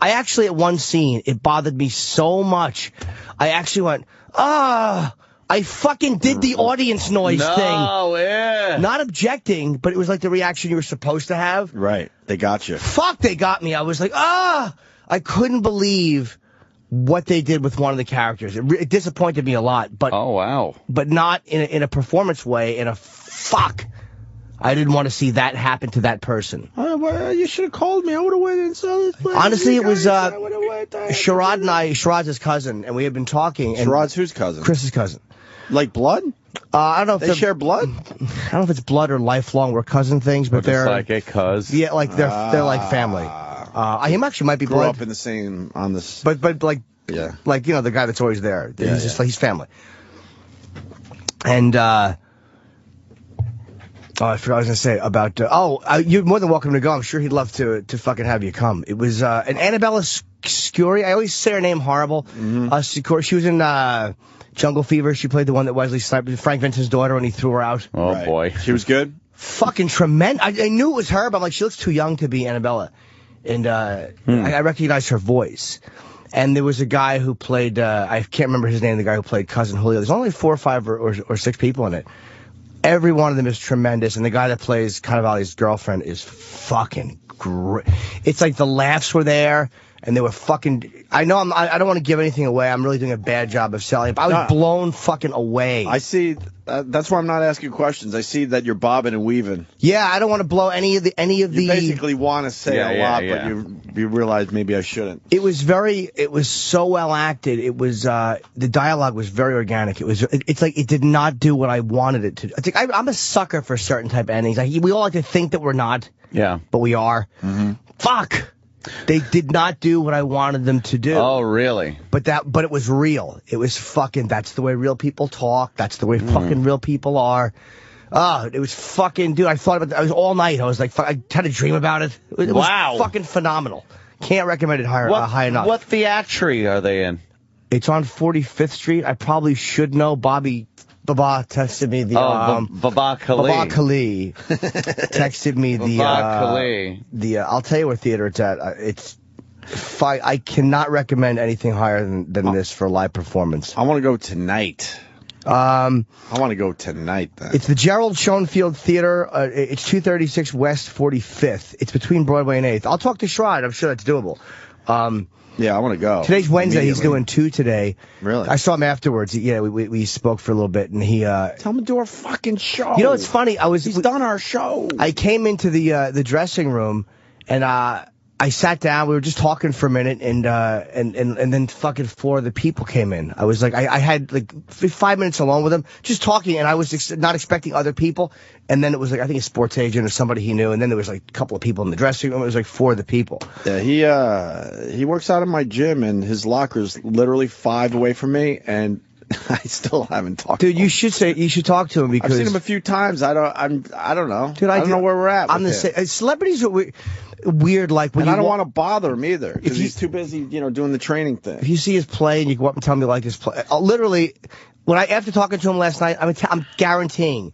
[SPEAKER 4] actually, at one scene, it bothered me so much. I actually went, I fucking did the audience noise thing.
[SPEAKER 3] No, yeah.
[SPEAKER 4] Not objecting, but it was like the reaction you were supposed to have.
[SPEAKER 2] Right. They got you.
[SPEAKER 4] Fuck, they got me. I was like, I couldn't believe what they did with one of the characters. It disappointed me a lot. But
[SPEAKER 3] oh, wow.
[SPEAKER 4] But not in a performance way, fuck. I didn't want to see that happen to that person.
[SPEAKER 2] Well, you should have called me. I would have went and saw this place.
[SPEAKER 4] Honestly, it was Sherrod and I. Sherrod's his cousin, and we had been talking.
[SPEAKER 2] Sherrod's whose cousin?
[SPEAKER 4] Chris's cousin.
[SPEAKER 2] Like blood?
[SPEAKER 4] I don't know if
[SPEAKER 2] they share blood.
[SPEAKER 4] I don't know if it's blood or lifelong. We're cousin things, but they're
[SPEAKER 3] like a cuz.
[SPEAKER 4] Yeah, like they're like family. He actually might be
[SPEAKER 2] grew
[SPEAKER 4] blood.
[SPEAKER 2] up in the same on this.
[SPEAKER 4] But like
[SPEAKER 2] yeah,
[SPEAKER 4] like the guy that's always there.
[SPEAKER 2] Yeah,
[SPEAKER 4] he's just like he's family. And I forgot what I was gonna say about. You're more than welcome to go. I'm sure he'd love to fucking have you come. It was an Annabella Scuri. I always say her name horrible. Scuri. She was in Jungle Fever. She played the one that Wesley Snipes, Frank Vincent's daughter, when he threw her out.
[SPEAKER 3] Oh,
[SPEAKER 2] right.
[SPEAKER 3] Boy.
[SPEAKER 2] She was good?
[SPEAKER 4] Fucking tremendous. I knew it was her, but I'm like, she looks too young to be Annabella. And I recognized her voice. And there was a guy who played, I can't remember his name, the guy who played Cousin Julio. There's only 4 or 5 or 6 people in it. Every one of them is tremendous. And the guy that plays Cannavale's girlfriend is fucking great. It's like the laughs were there. And they were fucking. I know I don't want to give anything away. I'm really doing a bad job of selling it. But I was blown fucking away.
[SPEAKER 2] I see. That's why I'm not asking questions. I see that you're bobbing and weaving.
[SPEAKER 4] Yeah, I don't want to blow any of the.
[SPEAKER 2] You basically want to say a lot,
[SPEAKER 3] yeah.
[SPEAKER 2] but you realize maybe I shouldn't.
[SPEAKER 4] It was so well acted. It was the dialogue was very organic. It's like it did not do what I wanted it to. It's like I'm a sucker for certain type of endings. Like, we all like to think that we're not.
[SPEAKER 3] Yeah,
[SPEAKER 4] but we are. Fuck. They did not do what I wanted them to do.
[SPEAKER 3] Oh, really?
[SPEAKER 4] But it was real. It was fucking, that's the way real people talk. That's the way fucking real people are. It was fucking, dude, I thought about it. I was all night. I was like, I had a dream about it. It was fucking phenomenal. Can't recommend it high enough.
[SPEAKER 3] What theatry are they in?
[SPEAKER 4] It's on 45th Street. I probably should know. Baba texted me the
[SPEAKER 3] Baba
[SPEAKER 4] Kali texted me the I'll tell you what theater it's at. I cannot recommend anything higher than this for a live performance.
[SPEAKER 2] I want to go tonight. I want to go tonight then.
[SPEAKER 4] It's the Gerald Schoenfield Theater. It's 236 West 45th. It's between Broadway and 8th. I'll talk to Sherrod. I'm sure that's doable.
[SPEAKER 2] Yeah, I want to go.
[SPEAKER 4] Today's Wednesday. He's doing 2 today.
[SPEAKER 2] Really?
[SPEAKER 4] I saw him afterwards. Yeah, we spoke for a little bit, and he
[SPEAKER 2] tell him to do our fucking show.
[SPEAKER 4] You know, it's funny.
[SPEAKER 2] He's done our show.
[SPEAKER 4] I came into the dressing room, and I sat down. We were just talking for a minute, and then fucking 4 of the people came in. I was like, I had like 5 minutes alone with him, just talking, and I was not expecting other people. And then it was like, I think a sports agent or somebody he knew, and then there was like a couple of people in the dressing room. It was like 4 of the people.
[SPEAKER 2] Yeah, he works out in my gym, and his locker's literally 5 away from me, and I still haven't talked.
[SPEAKER 4] Dude,
[SPEAKER 2] to him.
[SPEAKER 4] you should talk to him because
[SPEAKER 2] I've seen him a few times. I don't know.
[SPEAKER 4] Dude, I
[SPEAKER 2] don't know where we're at.
[SPEAKER 4] I'm the same. Celebrities are weird. Like when
[SPEAKER 2] I don't want to bother him either because he's too busy, doing the training thing.
[SPEAKER 4] If you see his play and you go up and tell me you like his play, literally, after talking to him last night, I'm guaranteeing.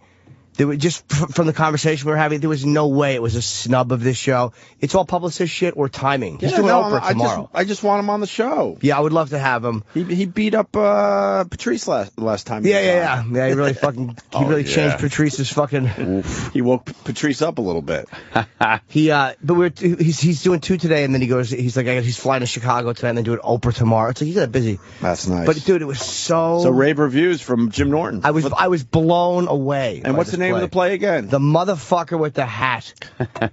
[SPEAKER 4] There was just from the conversation we were having, there was no way it was a snub of this show. It's all publicist shit or timing. He's doing Oprah tomorrow.
[SPEAKER 2] I just want him on the show.
[SPEAKER 4] Yeah, I would love to have him.
[SPEAKER 2] He beat up Patrice last time.
[SPEAKER 4] Yeah. He really fucking changed Patrice's fucking.
[SPEAKER 2] Oof. He woke Patrice up a little bit.
[SPEAKER 4] But he's doing 2 today, and then he's like he's flying to Chicago tonight, and then doing Oprah tomorrow. It's like he's that busy.
[SPEAKER 2] That's nice.
[SPEAKER 4] But dude, it was so
[SPEAKER 2] rave reviews from Jim Norton.
[SPEAKER 4] I was blown away.
[SPEAKER 2] And what's the name name of the play again?
[SPEAKER 4] The Motherfucker with the Hat.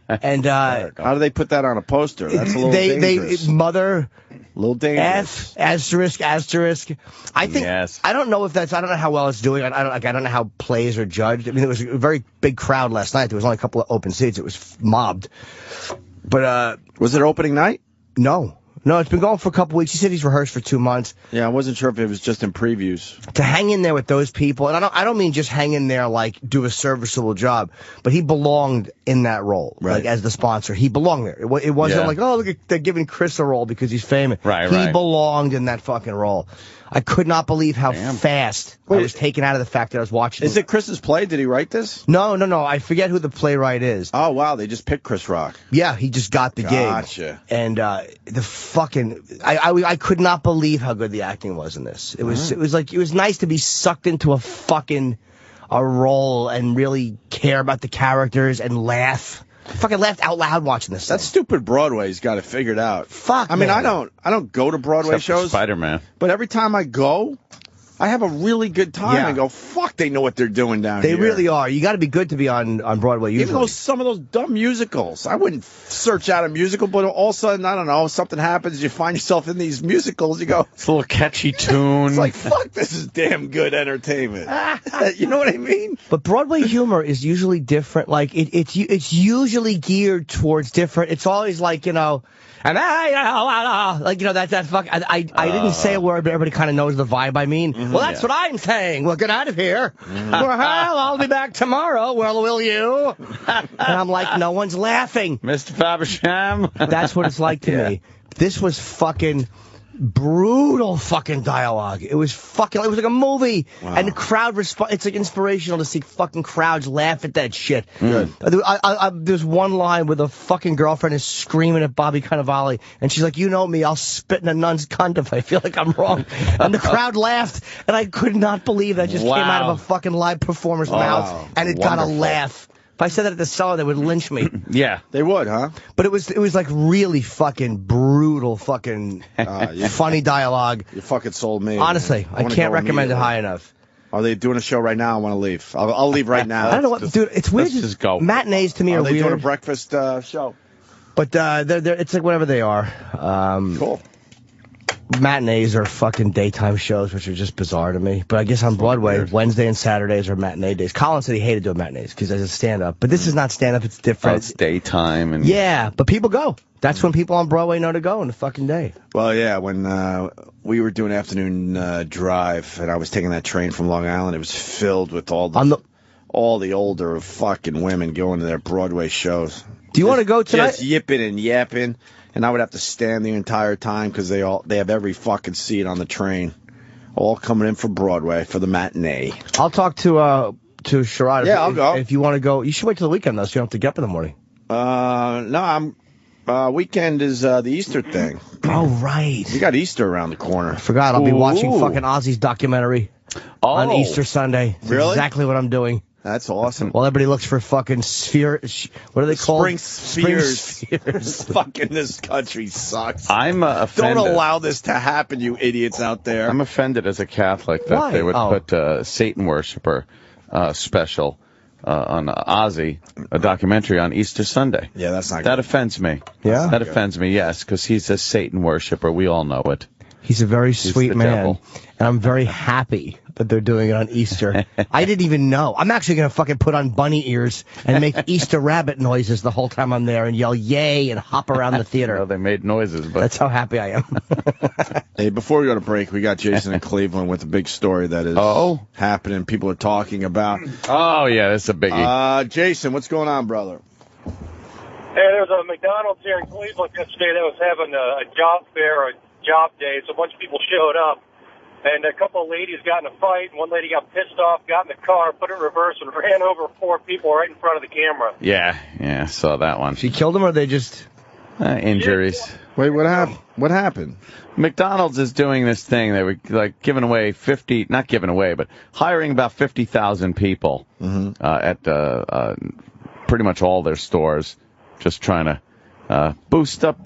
[SPEAKER 4] And
[SPEAKER 2] how do they put that on a poster? That's a little dangerous.
[SPEAKER 4] Mother.
[SPEAKER 2] Little dangerous.
[SPEAKER 4] F asterisk asterisk. I think
[SPEAKER 3] Yes.
[SPEAKER 4] I don't know if that's. I don't know how well it's doing. I don't know how plays are judged. I mean, it was a very big crowd last night. There was only a couple of open seats. It was mobbed. But
[SPEAKER 2] was it opening night?
[SPEAKER 4] No, it's been going for a couple weeks. He said he's rehearsed for 2 months.
[SPEAKER 2] Yeah, I wasn't sure if it was just in previews.
[SPEAKER 4] To hang in there with those people, and I don't mean just hang in there like do a serviceable job, but he belonged in that role,
[SPEAKER 2] right.
[SPEAKER 4] Like as the sponsor. He belonged there. It wasn't like, oh, look, they're giving Chris a role because he's famous. He belonged in that fucking role. I could not believe how fast I was taken out of the fact that I was watching.
[SPEAKER 2] Is it Chris's play? Did he write this?
[SPEAKER 4] No. I forget who the playwright is.
[SPEAKER 2] Oh, wow. They just picked Chris Rock.
[SPEAKER 4] Yeah, he just got the gig.
[SPEAKER 2] Gotcha.
[SPEAKER 4] And the fucking... I could not believe how good the acting was in this. It was nice to be sucked into a role and really care about the characters and laugh. I fucking laughed out loud watching this.
[SPEAKER 2] That stupid Broadway's got it figured out.
[SPEAKER 4] Fuck.
[SPEAKER 2] I mean, I don't go to Broadway shows.
[SPEAKER 3] Spider-Man.
[SPEAKER 2] But every time I go, I have a really good time.
[SPEAKER 4] Yeah.
[SPEAKER 2] I go, fuck, they know what they're doing down here.
[SPEAKER 4] They really are. You got to be good to be on Broadway usually.
[SPEAKER 2] Even some of those dumb musicals. I wouldn't search out a musical, but all of a sudden, I don't know, something happens, you find yourself in these musicals, you go...
[SPEAKER 3] It's a little catchy tune.
[SPEAKER 2] It's like, fuck, this is damn good entertainment. You know what I mean?
[SPEAKER 4] But Broadway humor is usually different. Like, it's usually geared towards different... It's always like, you know... And like, you know, that fuck. I didn't say a word, but everybody kind of knows the vibe I mean. Well, that's what I'm saying. Well, get out of here. Well, I'll be back tomorrow. Well, will you? And I'm like, no one's laughing.
[SPEAKER 3] Mr. Fabersham.
[SPEAKER 4] That's what it's like to me. This was fucking brutal fucking dialogue. It was like a movie. Wow. And the crowd it's like inspirational to see fucking crowds laugh at that shit.
[SPEAKER 2] Good.
[SPEAKER 4] There's one line where the fucking girlfriend is screaming at Bobby Cannavale, and she's like, you know me, I'll spit in a nun's cunt if I feel like I'm wrong. And the crowd laughed, and I could not believe that just came out of a fucking live performer's mouth, and it got a laugh. If I said that at the cellar, they would lynch me.
[SPEAKER 3] Yeah.
[SPEAKER 2] They would, huh?
[SPEAKER 4] But it was like really fucking brutal fucking funny dialogue.
[SPEAKER 2] You fucking sold me.
[SPEAKER 4] Honestly, I can't recommend it high enough.
[SPEAKER 2] Are they doing a show right now? I want to leave. I'll leave right now.
[SPEAKER 4] I don't know what, dude. It's weird.
[SPEAKER 3] Let's just go.
[SPEAKER 4] Matinees to me are
[SPEAKER 2] they
[SPEAKER 4] weird.
[SPEAKER 2] doing a breakfast show?
[SPEAKER 4] But it's like whatever they are.
[SPEAKER 2] Cool.
[SPEAKER 4] Matinees are fucking daytime shows, which are just bizarre to me. But I guess on Broadway, Wednesday and Saturdays are matinee days. Colin said he hated doing matinees because there's a stand-up. But this is not stand-up. It's different.
[SPEAKER 3] It's daytime. And
[SPEAKER 4] yeah, but people go. That's when people on Broadway know to go in the fucking day.
[SPEAKER 2] Well, yeah, when we were doing afternoon drive and I was taking that train from Long Island, it was filled with all the older fucking women going to their Broadway shows.
[SPEAKER 4] Do you want to go tonight?
[SPEAKER 2] Just yipping and yapping. And I would have to stand the entire time because they have every fucking seat on the train, all coming in for Broadway for the matinee.
[SPEAKER 4] I'll talk to Sherrod.
[SPEAKER 2] Yeah, I'll go.
[SPEAKER 4] If you want to go, you should wait till the weekend though, so you don't have to get up in the morning.
[SPEAKER 2] No, weekend is the Easter thing.
[SPEAKER 4] Oh right,
[SPEAKER 2] we got Easter around the corner.
[SPEAKER 4] I forgot. I'll be watching fucking Ozzy's documentary on Easter Sunday. That's
[SPEAKER 2] really?
[SPEAKER 4] Exactly what I'm doing.
[SPEAKER 2] That's awesome.
[SPEAKER 4] Well, everybody looks for fucking what are they called?
[SPEAKER 2] Spring spheres. Fucking this country sucks.
[SPEAKER 3] I'm offended.
[SPEAKER 2] Don't allow this to happen, you idiots out there.
[SPEAKER 3] I'm offended as a Catholic that they would put Satan worshiper special on Ozzy, a documentary on Easter Sunday.
[SPEAKER 2] Yeah, that's not
[SPEAKER 3] That
[SPEAKER 2] good.
[SPEAKER 3] offends me.
[SPEAKER 4] Yeah?
[SPEAKER 3] That offends me, yes, because he's a Satan worshiper. We all know it.
[SPEAKER 4] He's a very sweet man,
[SPEAKER 3] devil.
[SPEAKER 4] and I'm very happy that they're doing it on Easter. I didn't even know. I'm actually going to fucking put on bunny ears and make Easter rabbit noises the whole time I'm there and yell yay and hop around the theater.
[SPEAKER 3] Well, they made noises, but
[SPEAKER 4] that's how happy I am.
[SPEAKER 2] Hey, before we go to break, we got Jason in Cleveland with a big story that is happening. People are talking about.
[SPEAKER 3] Oh, yeah, that's a biggie.
[SPEAKER 2] Jason, what's going on, brother?
[SPEAKER 5] Hey, there's a McDonald's here in Cleveland yesterday that was having a job fair, a job day, so a bunch of people showed up, and a couple of ladies got in a fight, and one lady got pissed off, got in the car, put it in reverse, and ran over 4 people right in front of the camera.
[SPEAKER 3] Yeah, I saw that one.
[SPEAKER 4] She killed them, or they just...
[SPEAKER 3] injuries.
[SPEAKER 2] Wait, what happened? What happened?
[SPEAKER 3] McDonald's is doing this thing. They were like giving away not giving away, but hiring about 50,000 people at pretty much all their stores, just trying to boost up,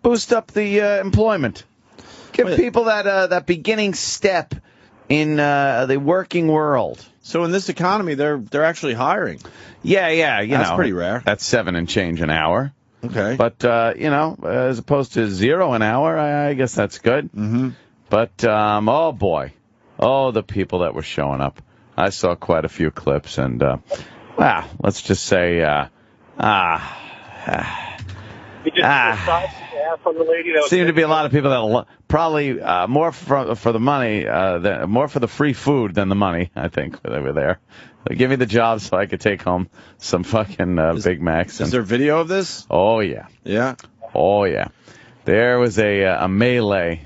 [SPEAKER 3] boost up the employment. Give people that beginning step in the working world.
[SPEAKER 2] So in this economy, they're actually hiring.
[SPEAKER 3] Yeah,
[SPEAKER 2] That's pretty rare.
[SPEAKER 3] That's $7 and change an hour.
[SPEAKER 2] Okay.
[SPEAKER 3] But, as opposed to $0 an hour, I guess that's good.
[SPEAKER 2] Mm-hmm.
[SPEAKER 3] But, oh, boy. Oh, the people that were showing up. I saw quite a few clips, and, let's just say,
[SPEAKER 5] From the lady that
[SPEAKER 3] seemed to be a lot of people that probably more for the money, more for the free food than the money, I think, they were there. Give me the job so I could take home some fucking Big Macs.
[SPEAKER 2] Is there video of this?
[SPEAKER 3] Oh, yeah.
[SPEAKER 2] Yeah?
[SPEAKER 3] Oh, yeah. There was a melee.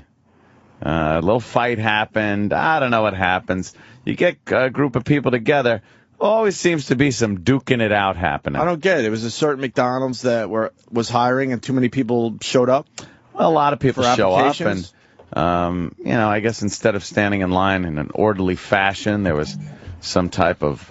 [SPEAKER 3] A little fight happened. I don't know what happens. You get a group of people together. Always seems to be some duking it out happening.
[SPEAKER 2] I don't get it. It was a certain McDonald's that was hiring and too many people showed up?
[SPEAKER 3] Well, a lot of people show up, and,
[SPEAKER 2] applications?
[SPEAKER 3] I guess instead of standing in line in an orderly fashion, there was some type of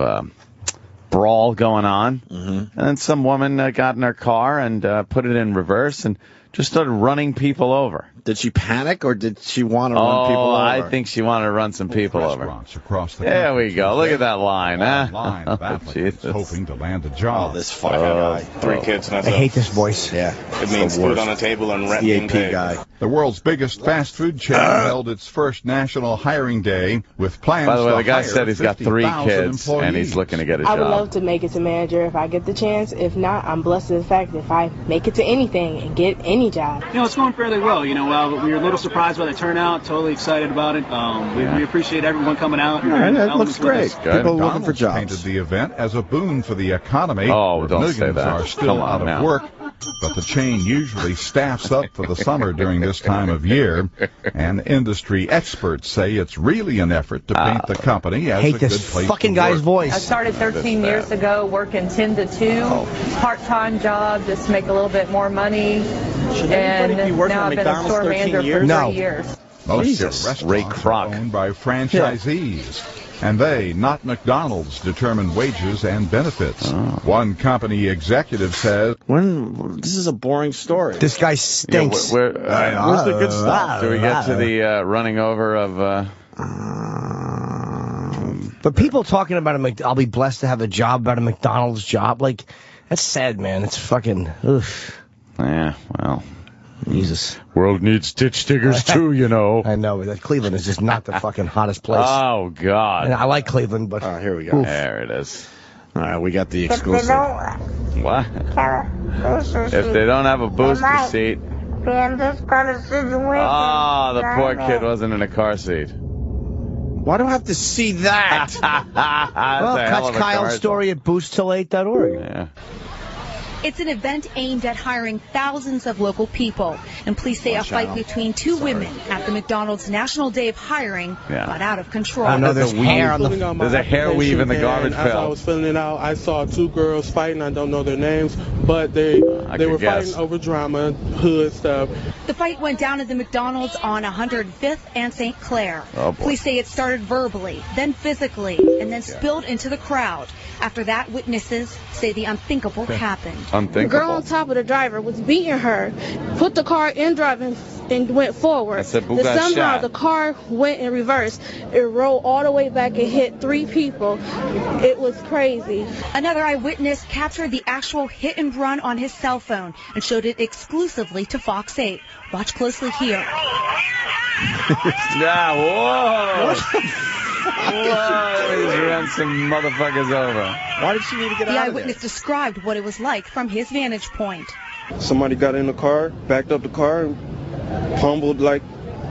[SPEAKER 3] brawl going on. Mm-hmm. And then some woman got in her car and put it in reverse and just started running people over.
[SPEAKER 2] Did she panic, or did she want to run people over?
[SPEAKER 3] I think she wanted to run some people over.
[SPEAKER 6] Across the
[SPEAKER 3] there we go. Look at that line, huh?
[SPEAKER 6] Line of applicants hoping to land a job.
[SPEAKER 2] Oh, this fucking guy.
[SPEAKER 7] 3 kids and
[SPEAKER 4] I hate this voice.
[SPEAKER 2] Yeah.
[SPEAKER 7] It means food on the table and rent being
[SPEAKER 2] The AP
[SPEAKER 7] paid.
[SPEAKER 2] guy.
[SPEAKER 6] The world's biggest fast food chain held its first national hiring day with plans
[SPEAKER 3] By the way,
[SPEAKER 6] to
[SPEAKER 3] the guy
[SPEAKER 6] hire
[SPEAKER 3] said he's got 3
[SPEAKER 6] 50,000
[SPEAKER 3] kids, and
[SPEAKER 6] employees.
[SPEAKER 3] he's looking to get a
[SPEAKER 8] I
[SPEAKER 3] job.
[SPEAKER 8] would love to make it to manager if I get the chance. If not, I'm blessed to the fact that if I make it to anything and get any job.
[SPEAKER 9] It's going fairly well. We were a little surprised by the turnout. Totally excited about it. We appreciate everyone coming out.
[SPEAKER 2] That looks great. People looking for
[SPEAKER 6] McDonald's
[SPEAKER 2] jobs.
[SPEAKER 6] painted the event as a boon for the economy.
[SPEAKER 3] Oh,
[SPEAKER 6] where
[SPEAKER 3] don't
[SPEAKER 6] millions
[SPEAKER 3] say that.
[SPEAKER 6] are still
[SPEAKER 3] Come on
[SPEAKER 6] out of
[SPEAKER 3] now.
[SPEAKER 6] work, but the chain usually staffs up for the summer during this time of year. And industry experts say it's really an effort to paint the company as
[SPEAKER 4] Hate
[SPEAKER 6] a good
[SPEAKER 4] this
[SPEAKER 6] place
[SPEAKER 4] fucking
[SPEAKER 6] to
[SPEAKER 4] guy's
[SPEAKER 6] work.
[SPEAKER 10] I
[SPEAKER 4] voice.
[SPEAKER 10] started 13 years ago working 10 to 2, part-time job, just to make a little bit more money. And
[SPEAKER 2] be working
[SPEAKER 10] now
[SPEAKER 2] at
[SPEAKER 10] I've been a
[SPEAKER 2] McDonald's
[SPEAKER 10] store
[SPEAKER 2] 13
[SPEAKER 10] manager for
[SPEAKER 2] years?
[SPEAKER 10] 3 years.
[SPEAKER 6] Most
[SPEAKER 2] Jesus.
[SPEAKER 6] restaurants
[SPEAKER 3] Ray
[SPEAKER 6] are
[SPEAKER 3] Kroc.
[SPEAKER 6] owned by franchisees. And they, not McDonald's, determine wages and benefits. One company executive says,
[SPEAKER 2] This is a boring story.
[SPEAKER 4] This guy stinks.
[SPEAKER 2] Where's the good stuff?
[SPEAKER 3] Do we get to the running over of...
[SPEAKER 4] But people talking about I'll be blessed to have a job about a McDonald's job. Like, that's sad, man. It's fucking, oof.
[SPEAKER 3] Yeah, well...
[SPEAKER 4] Jesus.
[SPEAKER 3] World needs ditch diggers too,
[SPEAKER 4] I know, but Cleveland is just not the fucking hottest place.
[SPEAKER 3] Oh, God.
[SPEAKER 4] And I like Cleveland, but...
[SPEAKER 2] Here we go.
[SPEAKER 4] Oof.
[SPEAKER 3] There it is.
[SPEAKER 2] All right, we got the exclusive.
[SPEAKER 3] What? If they don't have a booster seat... Oh, the poor kid wasn't in a car seat.
[SPEAKER 2] Why do I have to see that?
[SPEAKER 4] Well, catch Kyle's story at boosttill8.org.
[SPEAKER 3] Yeah.
[SPEAKER 11] It's an event aimed at hiring thousands of local people. And police say a fight between 2 women at the McDonald's National Day of Hiring got out of control.
[SPEAKER 4] I know there's hair on the...
[SPEAKER 3] There's a hair weave in the garbage
[SPEAKER 12] As I
[SPEAKER 3] pail.
[SPEAKER 12] was filling it out, I saw 2 girls fighting. I don't know their names, but they were fighting over drama, hood stuff.
[SPEAKER 11] The fight went down at the McDonald's on 105th and St. Clair.
[SPEAKER 3] Oh, boy.
[SPEAKER 11] Police say it started verbally, then physically, and then spilled into the crowd. After that, witnesses say the unthinkable happened.
[SPEAKER 3] Unthinkable.
[SPEAKER 8] The girl on top of the driver was beating her, put the car in driving and went forward.
[SPEAKER 3] That's a
[SPEAKER 8] Then
[SPEAKER 3] Bugatti
[SPEAKER 8] somehow
[SPEAKER 3] shot.
[SPEAKER 8] the car went in reverse. It rolled all the way back and hit 3 people. It was crazy.
[SPEAKER 11] Another eyewitness captured the actual hit and run on his cell phone and showed it exclusively to Fox 8. Watch closely here.
[SPEAKER 3] Yeah, whoa. Whoa, he's run some motherfuckers over.
[SPEAKER 2] Why did she need to get
[SPEAKER 11] The
[SPEAKER 2] out of there?
[SPEAKER 11] eyewitness described what it was like from his vantage point.
[SPEAKER 12] Somebody got in the car, backed up the car, and pummeled like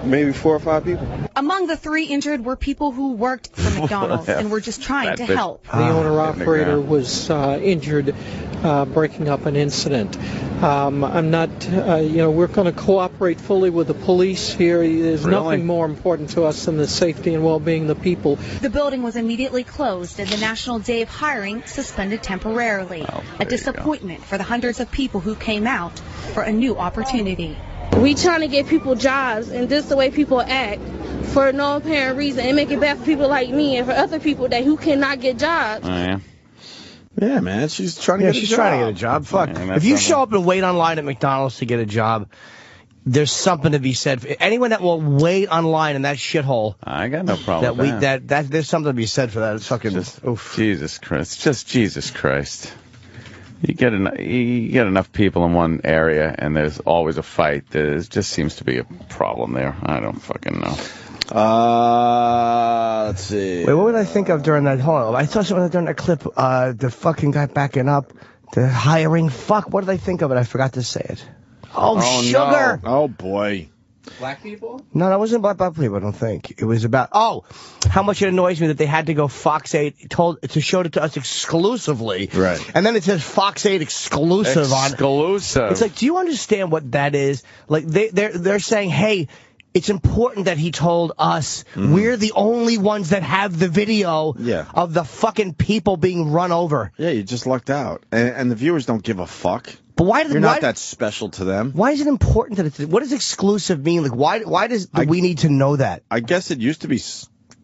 [SPEAKER 12] maybe 4 or 5 people.
[SPEAKER 11] Among the 3 injured were people who worked for McDonald's and were just trying to help.
[SPEAKER 13] The owner-operator was injured breaking up an incident. I'm not, we're going to cooperate fully with the police here. There's nothing more important to us than the safety and well-being of the people.
[SPEAKER 11] The building was immediately closed and the National Day of Hiring suspended temporarily. A disappointment for the hundreds of people who came out for a new opportunity.
[SPEAKER 8] We trying to get people jobs, and this is the way people act for no apparent reason, and make it bad for people like me and for other people who cannot get jobs.
[SPEAKER 3] Oh, yeah.
[SPEAKER 2] Yeah, man, she's trying to get a job.
[SPEAKER 4] She's trying to get a job. Fuck.
[SPEAKER 3] Yeah,
[SPEAKER 4] If you show up and wait online at McDonald's to get a job, there's something to be said for anyone that will wait online in that shithole.
[SPEAKER 3] I got no problem with
[SPEAKER 4] that. There's something to be said for that. It's fucking oof.
[SPEAKER 3] Jesus Christ. Just Jesus Christ. You get enough people in one area, and there's always a fight. There just seems to be a problem there. I don't fucking know.
[SPEAKER 2] Let's see.
[SPEAKER 4] Wait, what would I think of during that? Hold on. I saw something during that clip. The fucking guy backing up, the hiring. Fuck. What did I think of it? I forgot to say it. Oh, sugar.
[SPEAKER 2] No. Oh, boy.
[SPEAKER 1] Black people?
[SPEAKER 4] No, that wasn't about black people, I don't think. It was about, how much it annoys me that they had to go Fox 8 to show it to us exclusively.
[SPEAKER 2] Right.
[SPEAKER 4] And then it says Fox 8 exclusive on it.
[SPEAKER 3] Exclusive.
[SPEAKER 4] It's like, do you understand what that is? Like, they're saying, hey, it's important that he told us we're the only ones that have the video of the fucking people being run over.
[SPEAKER 2] Yeah, you just lucked out. And the viewers don't give a fuck.
[SPEAKER 4] But why
[SPEAKER 2] You're not that special to them.
[SPEAKER 4] Why is it important that it's... What does exclusive mean? Like, why do we need to know that?
[SPEAKER 2] I guess it used to be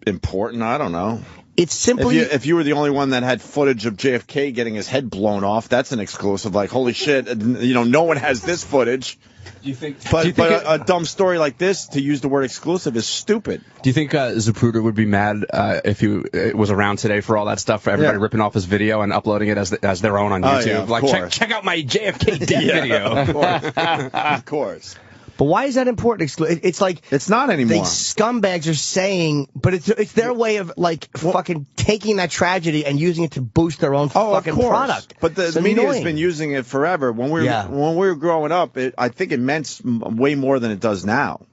[SPEAKER 2] important. I don't know.
[SPEAKER 4] It's simply...
[SPEAKER 2] If you were the only one that had footage of JFK getting his head blown off, that's an exclusive. Like, holy shit, no one has this footage.
[SPEAKER 1] Do you think?
[SPEAKER 2] But a dumb story like this, to use the word exclusive, is stupid.
[SPEAKER 1] Do you think Zapruder would be mad if he was around today for all that stuff, for everybody ripping off his video and uploading it as their own on YouTube?
[SPEAKER 2] Yeah,
[SPEAKER 1] like, check out my JFK death video.
[SPEAKER 2] Of course. Of course.
[SPEAKER 4] But why is that important? It's like...
[SPEAKER 2] It's not anymore.
[SPEAKER 4] The scumbags are saying... But it's their way of, like, fucking taking that tragedy and using it to boost their own fucking product.
[SPEAKER 2] But the media's been using it forever. When we were growing up, I think it meant way more than it does now.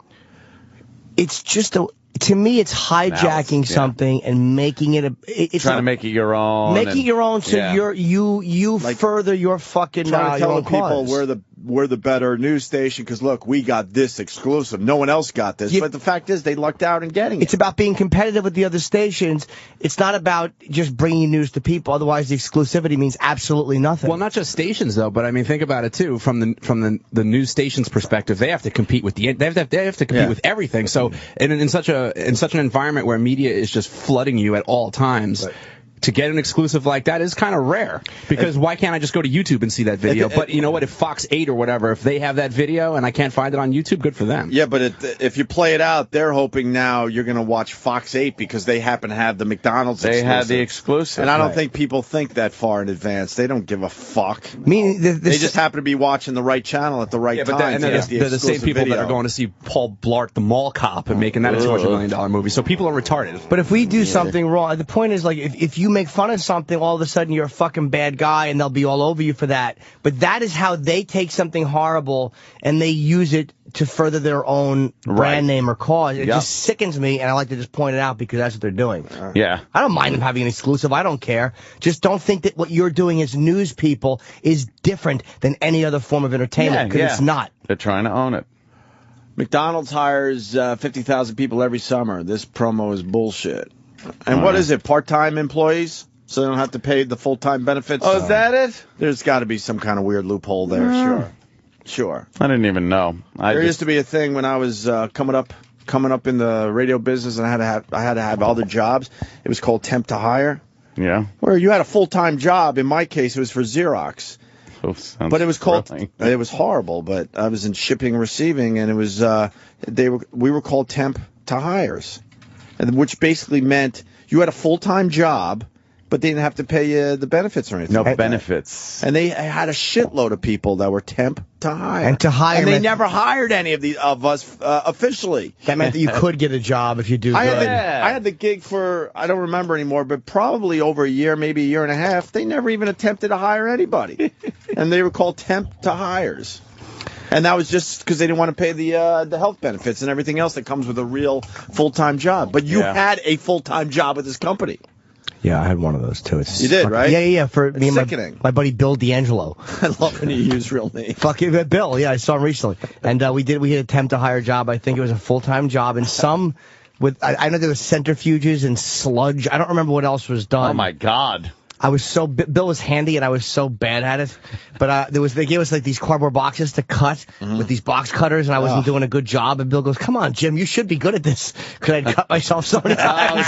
[SPEAKER 4] It's just to me, it's hijacking something and making it it's
[SPEAKER 3] trying to make it your own.
[SPEAKER 4] Make it your own, so you like, further your fucking
[SPEAKER 2] trying to tell
[SPEAKER 4] the
[SPEAKER 2] people we're the better news station because look, we got this exclusive. No one else got this. But the fact is, they lucked out in getting it.
[SPEAKER 4] It's about being competitive with the other stations. It's not about just bringing news to people. Otherwise, the exclusivity means absolutely nothing.
[SPEAKER 1] Well, not just stations though, but I mean, think about it too. From the news stations' perspective, they have to compete with they have to compete with everything. So in such an environment where media is just flooding you at all times. Right. To get an exclusive like that is kind of rare, because why can't I just go to YouTube and see that video? But you know what? If Fox 8 or whatever, if they have that video and I can't find it on YouTube, good for them.
[SPEAKER 2] Yeah, but if you play it out, they're hoping now you're going to watch Fox 8 because they happen to have the McDonald's exclusive.
[SPEAKER 3] They had the exclusive.
[SPEAKER 2] And I don't think people think that far in advance. They don't give a fuck.
[SPEAKER 4] Meaning
[SPEAKER 2] they just happen to be watching the right channel at the right time.
[SPEAKER 1] They're the same people that are going to see Paul Blart, the mall cop, and making that a $200 million movie. So people are retarded.
[SPEAKER 4] But if we do something wrong, the point is, like, if you make fun of something, all of a sudden you're a fucking bad guy and they'll be all over you for that. But that is how they take something horrible and they use it to further their own brand name or cause. It just sickens me, and I like to just point it out because that's what they're doing.
[SPEAKER 3] Yeah.
[SPEAKER 4] I don't mind them having an exclusive. I don't care. Just don't think that what you're doing as news people is different than any other form of entertainment, because it's not.
[SPEAKER 3] They're trying to own it.
[SPEAKER 2] McDonald's hires 50,000 people every summer. This promo is bullshit. And what is it, part-time employees? So they don't have to pay the full-time benefits?
[SPEAKER 3] Oh, is that it?
[SPEAKER 2] There's got to be some kind of weird loophole there, Sure.
[SPEAKER 3] I didn't even know.
[SPEAKER 2] There used to be a thing when I was coming up in the radio business, and I had to have other jobs. It was called Temp to Hire.
[SPEAKER 3] Yeah.
[SPEAKER 2] Where you had a full-time job. In my case, it was for Xerox. But it was called. It was horrible. But I was in shipping and receiving, and it was we were called Temp to Hires, which basically meant you had a full-time job, but they didn't have to pay you the benefits or anything.
[SPEAKER 3] No benefits.
[SPEAKER 2] And they had a shitload of people that were temp to hire.
[SPEAKER 4] And to hire.
[SPEAKER 2] And they never hired any of us officially.
[SPEAKER 4] That meant that you could get a job if you do good.
[SPEAKER 2] I had the gig for, I don't remember anymore, but probably over a year, maybe a year and a half. They never even attempted to hire anybody. And they were called temp to hires. And that was just because they didn't want to pay the health benefits and everything else that comes with a real full-time job. But you had a full-time job with this company.
[SPEAKER 4] Yeah, I had one of those too.
[SPEAKER 2] You did, right?
[SPEAKER 4] Yeah. For me
[SPEAKER 2] and
[SPEAKER 4] my buddy Bill D'Angelo.
[SPEAKER 2] I love when you use real name.
[SPEAKER 4] Fucking Bill. Yeah, I saw him recently, and we had an attempt to hire a job. I think it was a full-time job, and some with I know there was centrifuges and sludge. I don't remember what else was done.
[SPEAKER 3] Oh my God.
[SPEAKER 4] Bill was handy, and I was so bad at it. But they gave us like these cardboard boxes to cut with these box cutters, and I wasn't doing a good job. And Bill goes, "Come on, Jim, you should be good at this," because I'd cut myself so many times.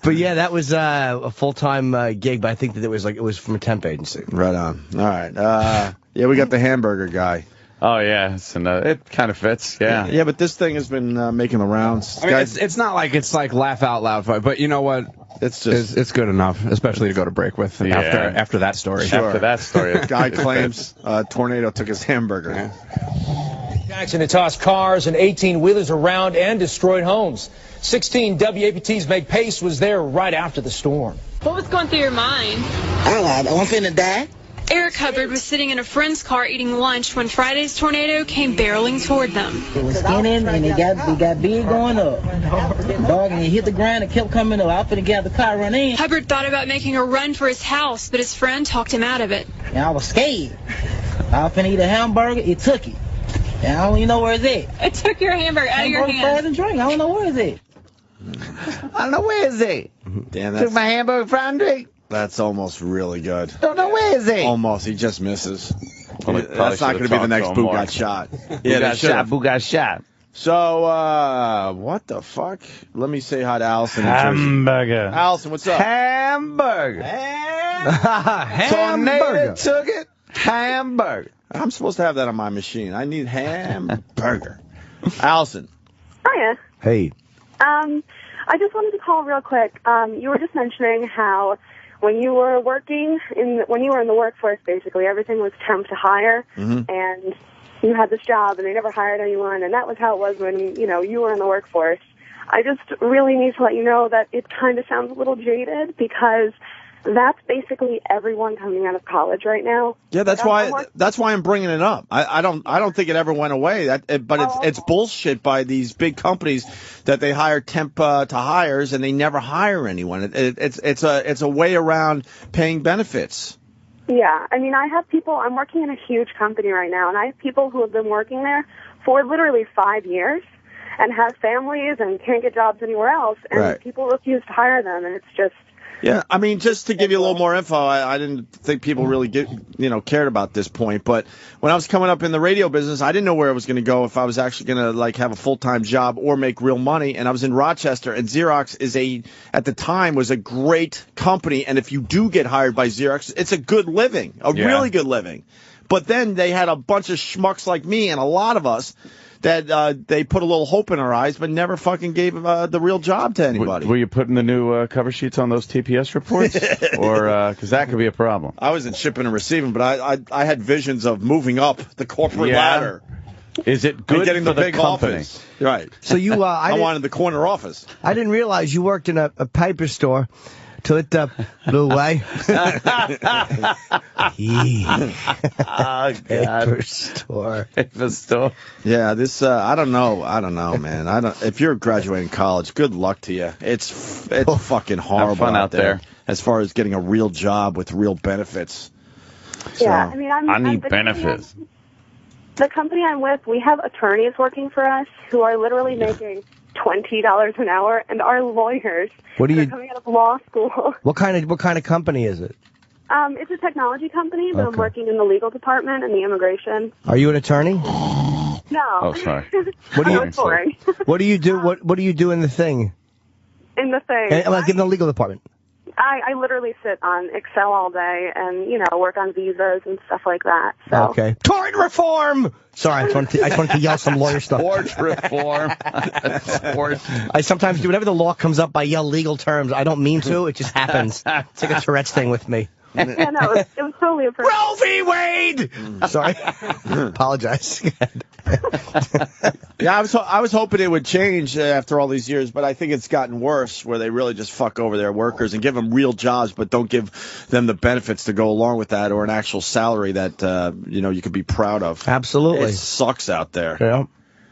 [SPEAKER 4] But yeah, that was a full-time gig. But I think that it was from a temp agency.
[SPEAKER 2] Right on. All right. Yeah, we got the hamburger guy.
[SPEAKER 3] Oh, yeah. It kind of fits, yeah.
[SPEAKER 2] Yeah, but this thing has been making the rounds.
[SPEAKER 1] I mean, it's not like it's like laugh out loud, but you know what?
[SPEAKER 2] It's just
[SPEAKER 1] it's good enough, especially to go to break with after that story.
[SPEAKER 2] Sure.
[SPEAKER 3] After that story.
[SPEAKER 2] Guy claims a tornado took his hamburger.
[SPEAKER 1] Yeah.
[SPEAKER 14] Jackson had tossed cars and 18-wheelers around and destroyed homes. 16 WAPT's Meg Pace was there right after the storm.
[SPEAKER 15] What was going through your mind?
[SPEAKER 16] I'm finna die.
[SPEAKER 15] Eric Hubbard was sitting in a friend's car eating lunch when Friday's tornado came barreling toward them.
[SPEAKER 16] It was skinning and it got big going up. Dog, and it hit the ground and kept coming up. I finna get out the car, run in.
[SPEAKER 15] Hubbard thought about making a run for his house, but his friend talked him out of it.
[SPEAKER 16] And I was scared. I was finna eat a hamburger. It took it. And I don't even know where it's at.
[SPEAKER 15] It took your hamburger out of your
[SPEAKER 16] Hamburger, fries,
[SPEAKER 15] hand.
[SPEAKER 16] and drink. I don't know where it's at.
[SPEAKER 3] I don't know where is it.
[SPEAKER 2] Damn,
[SPEAKER 3] Took my hamburger, fries, and drink.
[SPEAKER 2] that's almost really good.
[SPEAKER 3] Don't know where is it.
[SPEAKER 2] Almost. He just misses.
[SPEAKER 3] Well,
[SPEAKER 2] That's not going to be the next Boo got shot.
[SPEAKER 3] Boo got shot.
[SPEAKER 2] So, what the fuck? Let me say hi to Allison in Jersey.
[SPEAKER 3] Hamburger.
[SPEAKER 2] Allison, what's up?
[SPEAKER 3] Hamburger. Tornado took it. Hamburger.
[SPEAKER 2] I'm supposed to have that on my machine. I need hamburger. Allison.
[SPEAKER 17] Hiya.
[SPEAKER 4] Hey.
[SPEAKER 17] I just wanted to call real quick. You were just mentioning how when you were when you were in the workforce, basically everything was temp to hire, and you had this job and they never hired anyone, and that was how it was when you were in the workforce. I just really need to let you know that it kind of sounds a little jaded because that's basically everyone coming out of college right now.
[SPEAKER 2] Yeah, that's why I'm bringing it up. I don't think it ever went away. But it's bullshit by these big companies that they hire temp to hires and they never hire anyone. It's a way around paying benefits.
[SPEAKER 17] Yeah, I mean, I have people. I'm working in a huge company right now, and I have people who have been working there for literally 5 years and have families and can't get jobs anywhere else, and people refuse to hire them, and it's just.
[SPEAKER 2] Yeah, I mean, just to give you a little more info, I didn't think people really cared about this point, but when I was coming up in the radio business, I didn't know where I was going to go if I was actually going to have a full-time job or make real money, and I was in Rochester, and Xerox at the time was a great company, and if you do get hired by Xerox, it's a good living, really good living. But then they had a bunch of schmucks like me and a lot of us that they put a little hope in our eyes, but never fucking gave the real job to anybody.
[SPEAKER 3] Were you putting the new cover sheets on those TPS reports? Or because that could be a problem.
[SPEAKER 2] I was in shipping and receiving, but I had visions of moving up the corporate ladder.
[SPEAKER 3] Is it good
[SPEAKER 2] getting
[SPEAKER 3] for
[SPEAKER 2] the big
[SPEAKER 3] company?
[SPEAKER 2] office? Right.
[SPEAKER 4] So you,
[SPEAKER 2] I wanted the corner office.
[SPEAKER 4] I didn't realize you worked in a paper store till it blew away.
[SPEAKER 3] Oh, God.
[SPEAKER 4] Paper store.
[SPEAKER 3] Paper store.
[SPEAKER 2] Yeah, this I don't know, man. If you're graduating college, good luck to you. It's fucking horrible
[SPEAKER 3] Have fun out there
[SPEAKER 2] as far as getting a real job with real benefits.
[SPEAKER 17] Yeah, I mean,
[SPEAKER 3] I need benefits.
[SPEAKER 17] The company I'm with, we have attorneys working for us who are literally making $20 an hour, and our lawyers are coming out of law school.
[SPEAKER 4] What kind of company is it?
[SPEAKER 17] It's a technology company, but I'm working in the legal department and the immigration.
[SPEAKER 4] Are you an attorney?
[SPEAKER 17] No.
[SPEAKER 3] Oh, sorry.
[SPEAKER 4] What do you?
[SPEAKER 17] That's boring.
[SPEAKER 4] What do you do? What do you do in the thing?
[SPEAKER 17] In the thing.
[SPEAKER 4] Like in the legal department.
[SPEAKER 17] I literally sit on Excel all day and, work on visas and stuff like that. So.
[SPEAKER 4] Okay. Tort reform! Sorry, I just wanted to yell some lawyer stuff.
[SPEAKER 3] Tort reform.
[SPEAKER 4] I sometimes do whenever the law comes up, I yell legal terms. I don't mean to. It just happens. It's like a Tourette's thing with me.
[SPEAKER 17] Yeah, no, it was totally a person.
[SPEAKER 4] Roe v. Wade! Sorry. Apologize.
[SPEAKER 2] Yeah, I was hoping it would change after all these years, but I think it's gotten worse where they really just fuck over their workers and give them real jobs, but don't give them the benefits to go along with that or an actual salary that you could be proud of.
[SPEAKER 4] Absolutely.
[SPEAKER 2] It sucks out there.
[SPEAKER 4] Yeah.
[SPEAKER 2] All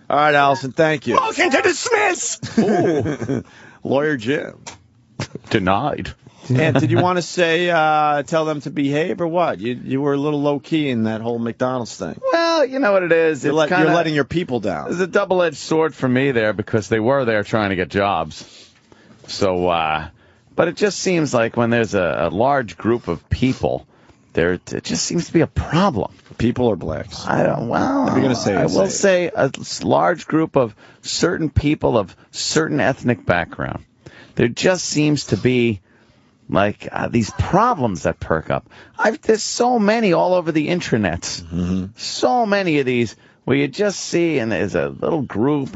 [SPEAKER 2] right, Allison, thank you.
[SPEAKER 4] Motion to dismiss!
[SPEAKER 2] Ooh. Lawyer Jim.
[SPEAKER 3] Denied.
[SPEAKER 2] And did you want to say, tell them to behave or what? You were a little low-key in that whole McDonald's thing.
[SPEAKER 3] Well, you know what it is.
[SPEAKER 2] You're letting your people down.
[SPEAKER 3] It's a double-edged sword for me there because they were there trying to get jobs. So, but it just seems like when there's a large group of people, it just seems to be a problem.
[SPEAKER 2] People or blacks?
[SPEAKER 3] I don't. Well,
[SPEAKER 2] if you're gonna say it,
[SPEAKER 3] I will say a large group of certain people of certain ethnic background. There just seems to be Like these problems that perk up. There's so many all over the intranet. So many of these where you just see, and there's a little group,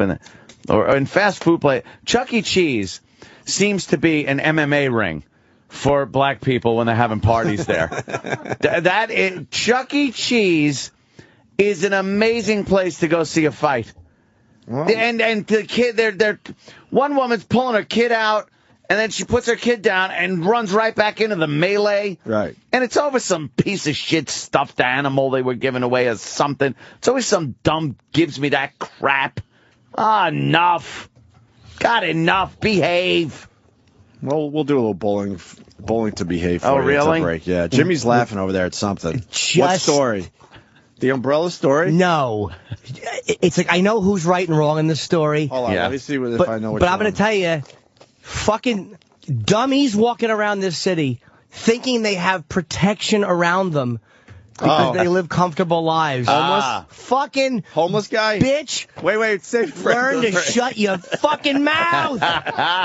[SPEAKER 3] or in fast food place. Chuck E. Cheese seems to be an MMA ring for black people when they're having parties there. Chuck E. Cheese is an amazing place to go see a fight. Well, and the kid, one woman's pulling her kid out, and then she puts her kid down and runs right back into the melee.
[SPEAKER 2] Right. And
[SPEAKER 3] it's over some piece of shit stuffed animal they were giving away as something. It's always some dumb gives me that crap. Enough. God, enough. Behave.
[SPEAKER 2] Well, we'll do a little bowling to behave for
[SPEAKER 3] you. Oh,
[SPEAKER 2] It's
[SPEAKER 3] really?
[SPEAKER 2] a break. Yeah. Jimmy's laughing over there at something. What story? The umbrella story?
[SPEAKER 4] No. It's like, I know who's right and wrong in this story.
[SPEAKER 2] Hold on, let me see if I know what.
[SPEAKER 4] But I'm going to tell you, fucking dummies walking around this city thinking they have protection around them because they live comfortable lives.
[SPEAKER 2] Homeless?
[SPEAKER 4] Fucking
[SPEAKER 2] homeless guy?
[SPEAKER 4] Bitch.
[SPEAKER 2] Wait, save it for
[SPEAKER 4] Learn to shut your fucking mouth.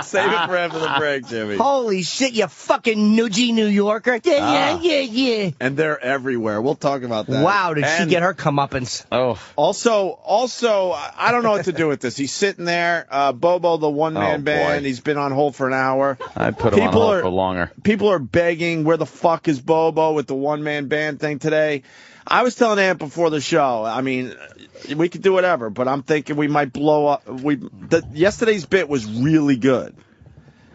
[SPEAKER 2] Save it for after the break, Jimmy.
[SPEAKER 4] Holy shit, you fucking nudgy New Yorker. Yeah.
[SPEAKER 2] And they're everywhere. We'll talk about that.
[SPEAKER 4] Wow, did she get her comeuppance?
[SPEAKER 2] Oh. Also, I don't know what to do with this. He's sitting there, Bobo, the one-man band.
[SPEAKER 3] Boy.
[SPEAKER 2] He's been on hold for an hour.
[SPEAKER 3] I'd put him on hold for longer.
[SPEAKER 2] People are begging, where the fuck is Bobo with the one-man band thing today? I was telling Ant before the show, I mean, we could do whatever, but I'm thinking we might blow up. Yesterday's bit was really good.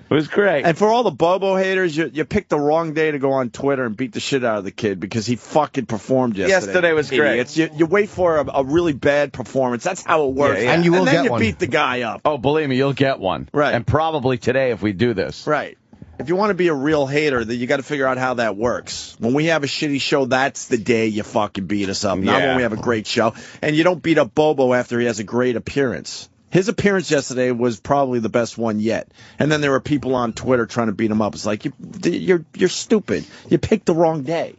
[SPEAKER 3] It was great.
[SPEAKER 2] And for all the Bobo haters, you picked the wrong day to go on Twitter and beat the shit out of the kid because he fucking performed yesterday.
[SPEAKER 3] Yesterday was great.
[SPEAKER 2] You wait for a really bad performance. That's how it works.
[SPEAKER 3] Yeah.
[SPEAKER 4] And you will
[SPEAKER 2] then
[SPEAKER 4] get
[SPEAKER 2] you
[SPEAKER 4] one.
[SPEAKER 2] beat the guy up.
[SPEAKER 3] Oh, believe me, you'll get one.
[SPEAKER 2] Right.
[SPEAKER 3] And probably today if we do this.
[SPEAKER 2] Right. If you want to be a real hater, then you got to figure out how that works. When we have a shitty show, that's the day you fucking beat us up. Not when we have a great show. And you don't beat up Bobo after he has a great appearance. His appearance yesterday was probably the best one yet. And then there were people on Twitter trying to beat him up. It's like, you're stupid. You picked the wrong day.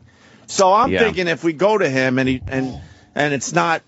[SPEAKER 2] So I'm thinking if we go to him and it's not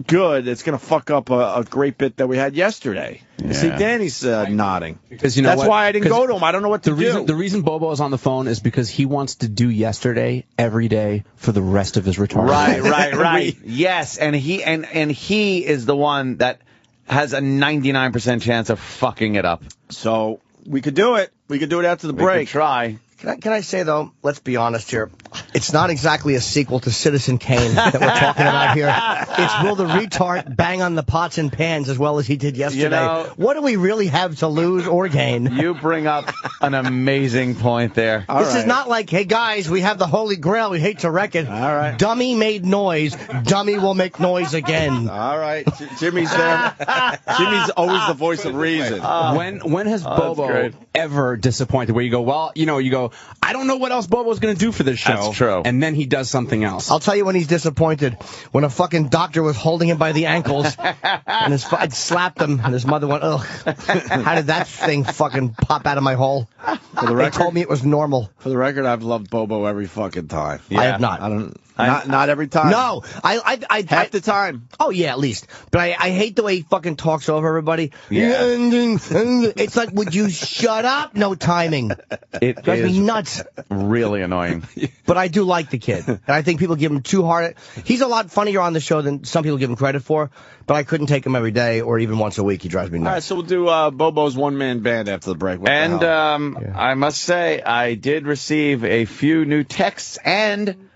[SPEAKER 2] good, it's going to fuck up a great bit that we had yesterday. Yeah. See, Danny's nodding.
[SPEAKER 1] Because you know
[SPEAKER 2] that's why I didn't go to him. I don't know what to do.
[SPEAKER 1] The reason Bobo is on the phone is because he wants to do yesterday every day for the rest of his retirement.
[SPEAKER 3] Right. Yes, and he is the one that has a 99% chance of fucking it up.
[SPEAKER 2] So we could do it. We could do it after the break.
[SPEAKER 3] We could try.
[SPEAKER 4] Can I say, though, let's be honest here, it's not exactly a sequel to Citizen Kane that we're talking about here. It's will the retard bang on the pots and pans as well as he did yesterday.
[SPEAKER 3] You know,
[SPEAKER 4] what do we really have to lose or gain?
[SPEAKER 3] You bring up an amazing point there.
[SPEAKER 4] This is not like, hey, guys, we have the Holy Grail. We hate to wreck it.
[SPEAKER 2] All right.
[SPEAKER 4] Dummy made noise. Dummy will make noise again.
[SPEAKER 2] All right. Jimmy's there. Jimmy's always the voice of reason.
[SPEAKER 1] When has Bobo ever disappointed where you go, I don't know what else Bobo's going to do for this show.
[SPEAKER 3] That's true.
[SPEAKER 1] And then he does something else.
[SPEAKER 4] I'll tell you when he's disappointed. When a fucking doctor was holding him by the ankles and I'd slapped him and his mother went, ugh. How did that thing fucking pop out of my hole?
[SPEAKER 2] For the record,
[SPEAKER 4] they told me it was normal.
[SPEAKER 2] For the record, I've loved Bobo every fucking time.
[SPEAKER 4] Yeah. I have not.
[SPEAKER 2] Not every time.
[SPEAKER 4] No. I
[SPEAKER 2] half the time.
[SPEAKER 4] Oh, yeah, at least. But I hate the way he fucking talks over everybody.
[SPEAKER 3] Yeah.
[SPEAKER 4] It's like, would you shut up? No timing.
[SPEAKER 3] It
[SPEAKER 4] drives
[SPEAKER 3] is
[SPEAKER 4] me nuts.
[SPEAKER 3] Really annoying.
[SPEAKER 4] But I do like the kid. And I think people give him too hard. He's a lot funnier on the show than some people give him credit for. But I couldn't take him every day or even once a week. He drives me nuts.
[SPEAKER 2] All right, so we'll do Bobo's one-man band after the break.
[SPEAKER 3] And I must say, I did receive a few new texts and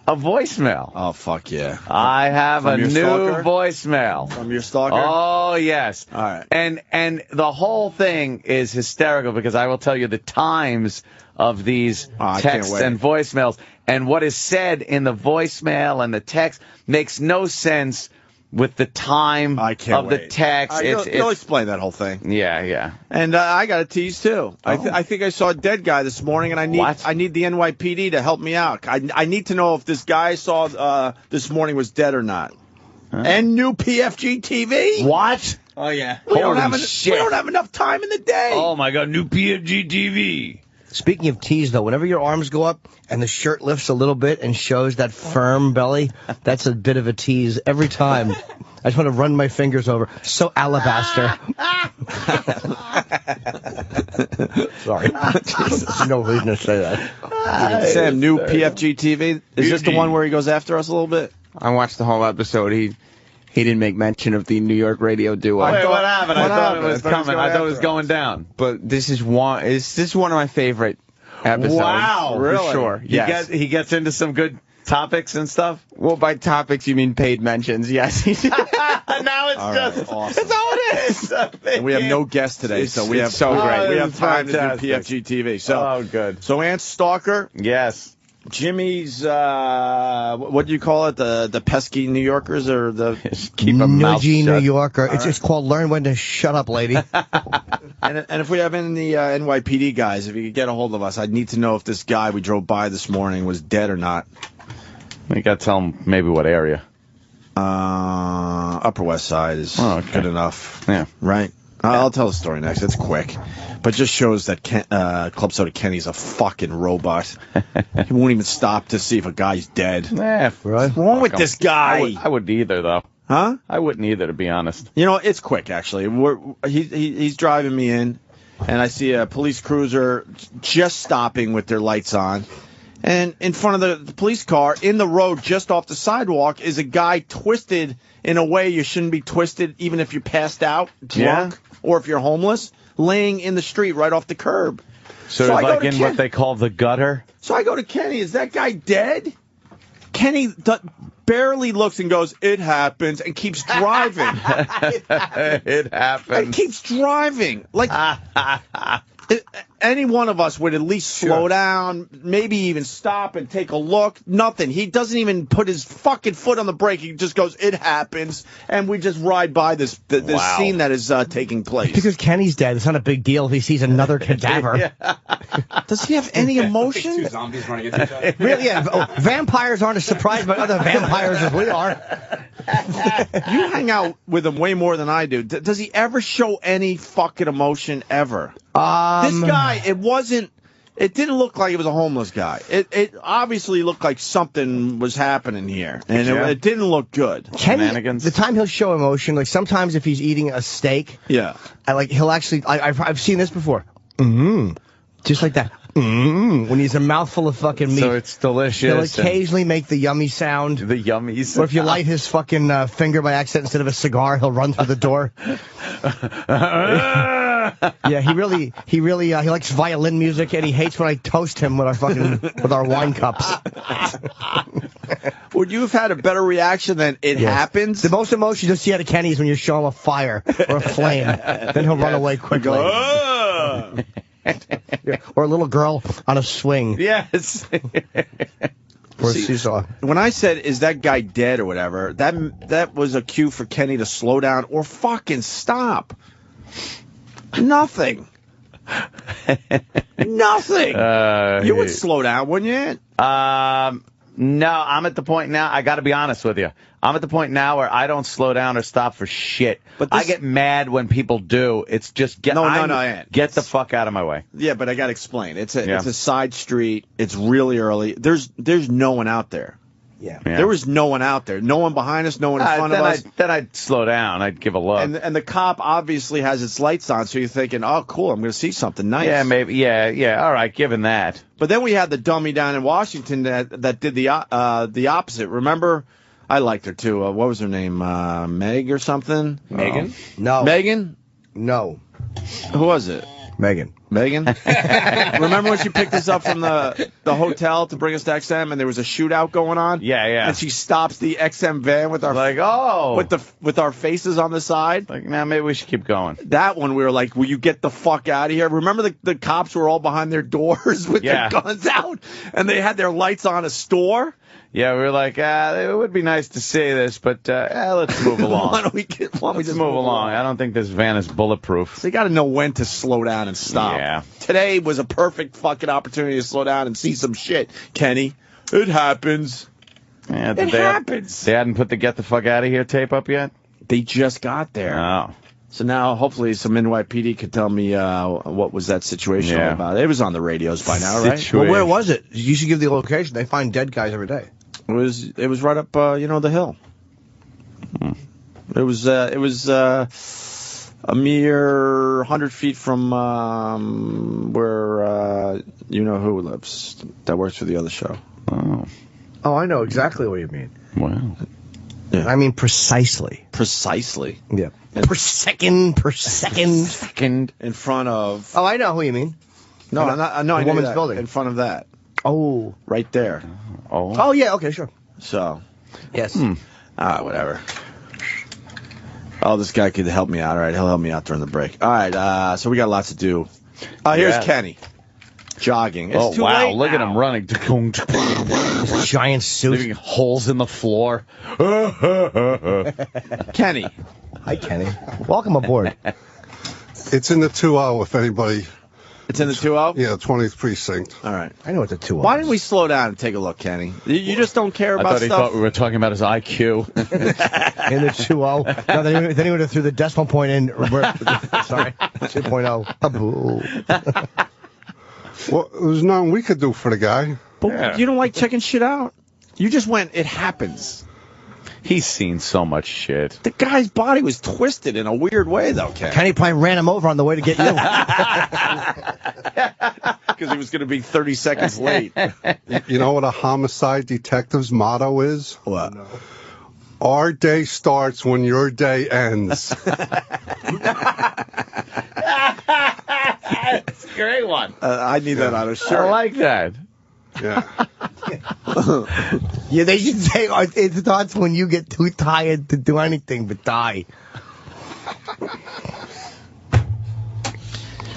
[SPEAKER 3] a voicemail.
[SPEAKER 2] Oh, fuck yeah.
[SPEAKER 3] I have a new voicemail.
[SPEAKER 2] From your stalker?
[SPEAKER 3] Oh, yes.
[SPEAKER 2] All right.
[SPEAKER 3] And the whole thing is hysterical because I will tell you the times of these texts and voicemails. And what is said in the voicemail and the text makes no sense with the time of the text.
[SPEAKER 2] You'll explain that whole thing.
[SPEAKER 3] Yeah.
[SPEAKER 2] And I got a tease, too. I think I saw a dead guy this morning, and I need the NYPD to help me out. I need to know if this guy I saw this morning was dead or not. Huh? And new PFG TV.
[SPEAKER 3] What?
[SPEAKER 2] Oh, yeah.
[SPEAKER 3] We don't
[SPEAKER 2] have enough time in the day.
[SPEAKER 3] Oh, my God. New PFG TV.
[SPEAKER 4] Speaking of tease, though, whenever your arms go up and the shirt lifts a little bit and shows that firm belly, that's a bit of a tease every time. I just want to run my fingers over. So alabaster. Sorry. No reason to say that.
[SPEAKER 2] Sam, new PFG TV. Is this the one where he goes after us a little bit?
[SPEAKER 18] I watched the whole episode. He didn't make mention of the New York radio duo.
[SPEAKER 3] Wait, what happened? I thought it was coming. I thought it was
[SPEAKER 18] us.
[SPEAKER 3] going down.
[SPEAKER 18] But this is one of my favorite episodes.
[SPEAKER 3] Wow,
[SPEAKER 18] for
[SPEAKER 3] really?
[SPEAKER 18] sure. Yes.
[SPEAKER 3] He gets into some good topics and stuff.
[SPEAKER 18] Well, by topics you mean paid mentions? Yes.
[SPEAKER 3] Now it's
[SPEAKER 2] All
[SPEAKER 3] just
[SPEAKER 2] right, awesome.
[SPEAKER 3] it's all it is.
[SPEAKER 2] And we have no guests today, so we have
[SPEAKER 18] it's so great.
[SPEAKER 2] We have time
[SPEAKER 3] fantastic.
[SPEAKER 2] to do PFG TV. So
[SPEAKER 3] good.
[SPEAKER 2] So Ant Stalker,
[SPEAKER 3] Yes.
[SPEAKER 2] Jimmy's what do you call it? The pesky New Yorkers or the
[SPEAKER 3] Keep a mouth
[SPEAKER 4] Nudgy New
[SPEAKER 3] shut.
[SPEAKER 4] Yorker. It's called Learn When to Shut Up, Lady.
[SPEAKER 2] and if we have any NYPD guys, if you could get a hold of us, I'd need to know if this guy we drove by this morning was dead or not.
[SPEAKER 3] We got to tell him maybe what area.
[SPEAKER 2] Upper West Side is good enough.
[SPEAKER 3] Yeah.
[SPEAKER 2] Right? I'll tell the story next. It's quick. But just shows that Club Soda Kenny's a fucking robot. He won't even stop to see if a guy's dead.
[SPEAKER 3] What's
[SPEAKER 2] wrong with this guy?
[SPEAKER 3] I wouldn't either, though.
[SPEAKER 2] Huh?
[SPEAKER 3] I wouldn't either, to be honest.
[SPEAKER 2] You know, it's quick, actually. He's driving me in, and I see a police cruiser just stopping with their lights on. And in front of the police car, in the road, just off the sidewalk, is a guy twisted in a way you shouldn't be twisted, even if you're passed out, drunk, or if you're homeless, laying in the street right off the curb.
[SPEAKER 3] So it's like in what they call the gutter?
[SPEAKER 2] So I go to Kenny, is that guy dead? Kenny barely looks and goes, it happens, and keeps driving.
[SPEAKER 3] It happens.
[SPEAKER 2] And keeps driving. Like, any one of us would at least slow down, maybe even stop and take a look. Nothing. He doesn't even put his fucking foot on the brake. He just goes, it happens, and we just ride by this scene that is taking place.
[SPEAKER 4] Because Kenny's dead. It's not a big deal if he sees another cadaver.
[SPEAKER 2] Does he have any emotion?
[SPEAKER 1] Two zombies running into each other.
[SPEAKER 4] Really? Yeah. Vampires aren't as surprised by other vampires as we are.
[SPEAKER 2] You hang out with him way more than I do. Does he ever show any fucking emotion ever? This guy, it didn't look like it was a homeless guy. It obviously looked like something was happening here, and it didn't look good.
[SPEAKER 4] Kenny, the time he'll show emotion, like sometimes if he's eating a steak, he'll actually, I've seen this before. Just like that. When he's a mouthful of fucking meat.
[SPEAKER 3] So it's delicious.
[SPEAKER 4] He'll occasionally make the yummy sound.
[SPEAKER 3] The yummies.
[SPEAKER 4] Or if you light his fucking finger by accident instead of a cigar, he'll run through the door. Yeah, he likes violin music, and he hates when I toast him with our wine cups.
[SPEAKER 2] Would you have had a better reaction than it happens?
[SPEAKER 4] The most emotion you'll see out of Kenny is when you show him a fire or a flame. Then he'll run away quickly. Or a little girl on a swing.
[SPEAKER 3] Yes.
[SPEAKER 4] Or a seesaw.
[SPEAKER 2] When I said, is that guy dead or whatever, that was a cue for Kenny to slow down or fucking stop. Nothing. Nothing. You would slow down, wouldn't you?
[SPEAKER 3] No, I'm at the point now, I got to be honest with you. I'm at the point now where I don't slow down or stop for shit. But I get mad when people do. It's just get the fuck out of my way.
[SPEAKER 2] Yeah, but I got to explain. It's a side street. It's really early. There's no one out there.
[SPEAKER 4] Yeah.
[SPEAKER 2] There was no one out there. No one behind us, no one in front of us.
[SPEAKER 3] Then I'd slow down. I'd give a look.
[SPEAKER 2] And the cop obviously has its lights on, so you're thinking, oh, cool, I'm going to see something nice.
[SPEAKER 3] Yeah, maybe. Yeah. All right, given that.
[SPEAKER 2] But then we had the dummy down in Washington that did the opposite. Remember? I liked her, too. What was her name? Meg or something?
[SPEAKER 1] Megan?
[SPEAKER 4] No.
[SPEAKER 2] Megan?
[SPEAKER 4] No.
[SPEAKER 2] Who was it?
[SPEAKER 4] Megan.
[SPEAKER 2] Remember when she picked us up from the hotel to bring us to XM and there was a shootout going on?
[SPEAKER 3] Yeah.
[SPEAKER 2] And she stops the XM van with our with our faces on the side.
[SPEAKER 3] Like, now maybe we should keep going.
[SPEAKER 2] That one we were like, will you get the fuck out of here? Remember the cops were all behind their doors with their guns out and they had their lights on a store?
[SPEAKER 3] Yeah, we were like, it would be nice to say this, but let's move along.
[SPEAKER 2] Why don't we just
[SPEAKER 3] move along? I don't think this van is bulletproof.
[SPEAKER 2] So you got to know when to slow down and stop.
[SPEAKER 3] Yeah.
[SPEAKER 2] Today was a perfect fucking opportunity to slow down and see some shit, Kenny. It happens.
[SPEAKER 3] Yeah,
[SPEAKER 2] it happens.
[SPEAKER 3] They hadn't put the Get the Fuck Out of Here tape up yet?
[SPEAKER 2] They just got there.
[SPEAKER 3] Oh.
[SPEAKER 2] So now, hopefully, some NYPD could tell me what was that situation all about. It was on the radios by now, right?
[SPEAKER 4] Well, where was it? You should give the location. They find dead guys every day.
[SPEAKER 2] It was right up, the hill. It was a mere 100 feet from where you know who lives. That works for the other show.
[SPEAKER 4] Oh, I know exactly what you mean.
[SPEAKER 3] Wow.
[SPEAKER 2] Yeah.
[SPEAKER 4] I mean precisely.
[SPEAKER 2] Precisely.
[SPEAKER 4] Yeah.
[SPEAKER 2] And
[SPEAKER 4] per second.
[SPEAKER 2] Second in front of.
[SPEAKER 4] Oh, I know who you mean.
[SPEAKER 2] No, I know
[SPEAKER 4] Woman's
[SPEAKER 2] that.
[SPEAKER 4] Building.
[SPEAKER 2] In front of that.
[SPEAKER 4] Oh.
[SPEAKER 2] Right there.
[SPEAKER 4] Oh, yeah, okay, sure.
[SPEAKER 2] So.
[SPEAKER 4] Yes.
[SPEAKER 2] Whatever. Oh, this guy could help me out. All right, he'll help me out during the break. All right, so we got lots to do. Here's Kenny. Jogging. It's too late
[SPEAKER 3] Look
[SPEAKER 2] now.
[SPEAKER 3] at him running.
[SPEAKER 4] Giant suit.
[SPEAKER 3] Leaving holes in the floor.
[SPEAKER 2] Kenny.
[SPEAKER 4] Hi, Kenny. Welcome aboard.
[SPEAKER 19] It's in the 2-0 if anybody.
[SPEAKER 2] It's in the 2-0?
[SPEAKER 19] Yeah, 20th precinct.
[SPEAKER 2] All right.
[SPEAKER 4] I know what the 2-0
[SPEAKER 2] Why didn't we slow down and take a look, Kenny? You just don't care about
[SPEAKER 3] I thought he thought we were talking about his IQ.
[SPEAKER 4] In the 2-0. No, then he would have threw the decimal point in. Sorry. 2.0.
[SPEAKER 19] Well, there's nothing we could do for the guy.
[SPEAKER 2] But you don't like checking shit out? You just went, it happens.
[SPEAKER 3] He's seen so much shit.
[SPEAKER 2] The guy's body was twisted in a weird way, though, Kenny.
[SPEAKER 4] Kenny probably ran him over on the way to get you.
[SPEAKER 2] Because he was going to be 30 seconds late.
[SPEAKER 19] You know what a homicide detective's motto is?
[SPEAKER 2] What?
[SPEAKER 19] No. Our day starts when your day ends.
[SPEAKER 3] That's a great one.
[SPEAKER 2] I need that on a shirt.
[SPEAKER 3] I like that.
[SPEAKER 19] Yeah.
[SPEAKER 4] Yeah, they should say it starts when you get too tired to do anything but die.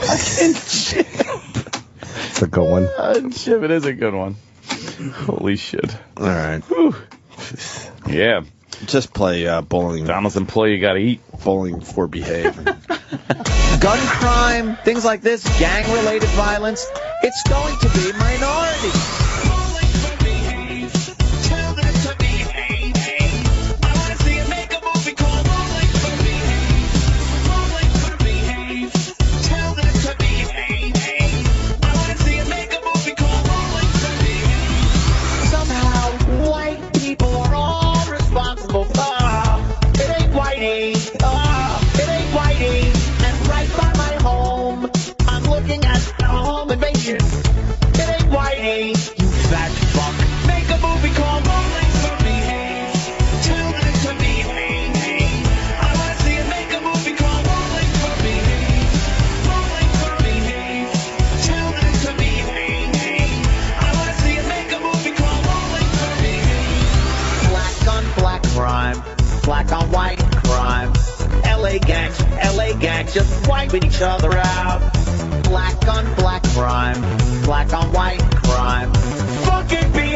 [SPEAKER 4] It's a good one.
[SPEAKER 3] Chip, it is a good one. Holy shit.
[SPEAKER 2] All right.
[SPEAKER 3] Whew. Yeah.
[SPEAKER 2] Just play bowling.
[SPEAKER 3] McDonald's employee got to eat.
[SPEAKER 2] Bowling for behave.
[SPEAKER 3] Gun crime, things like this, gang-related violence, it's going to be minority. Black on white crime. LA gangs just wiping each other out. Black on black crime. Black on white crime. Fucking be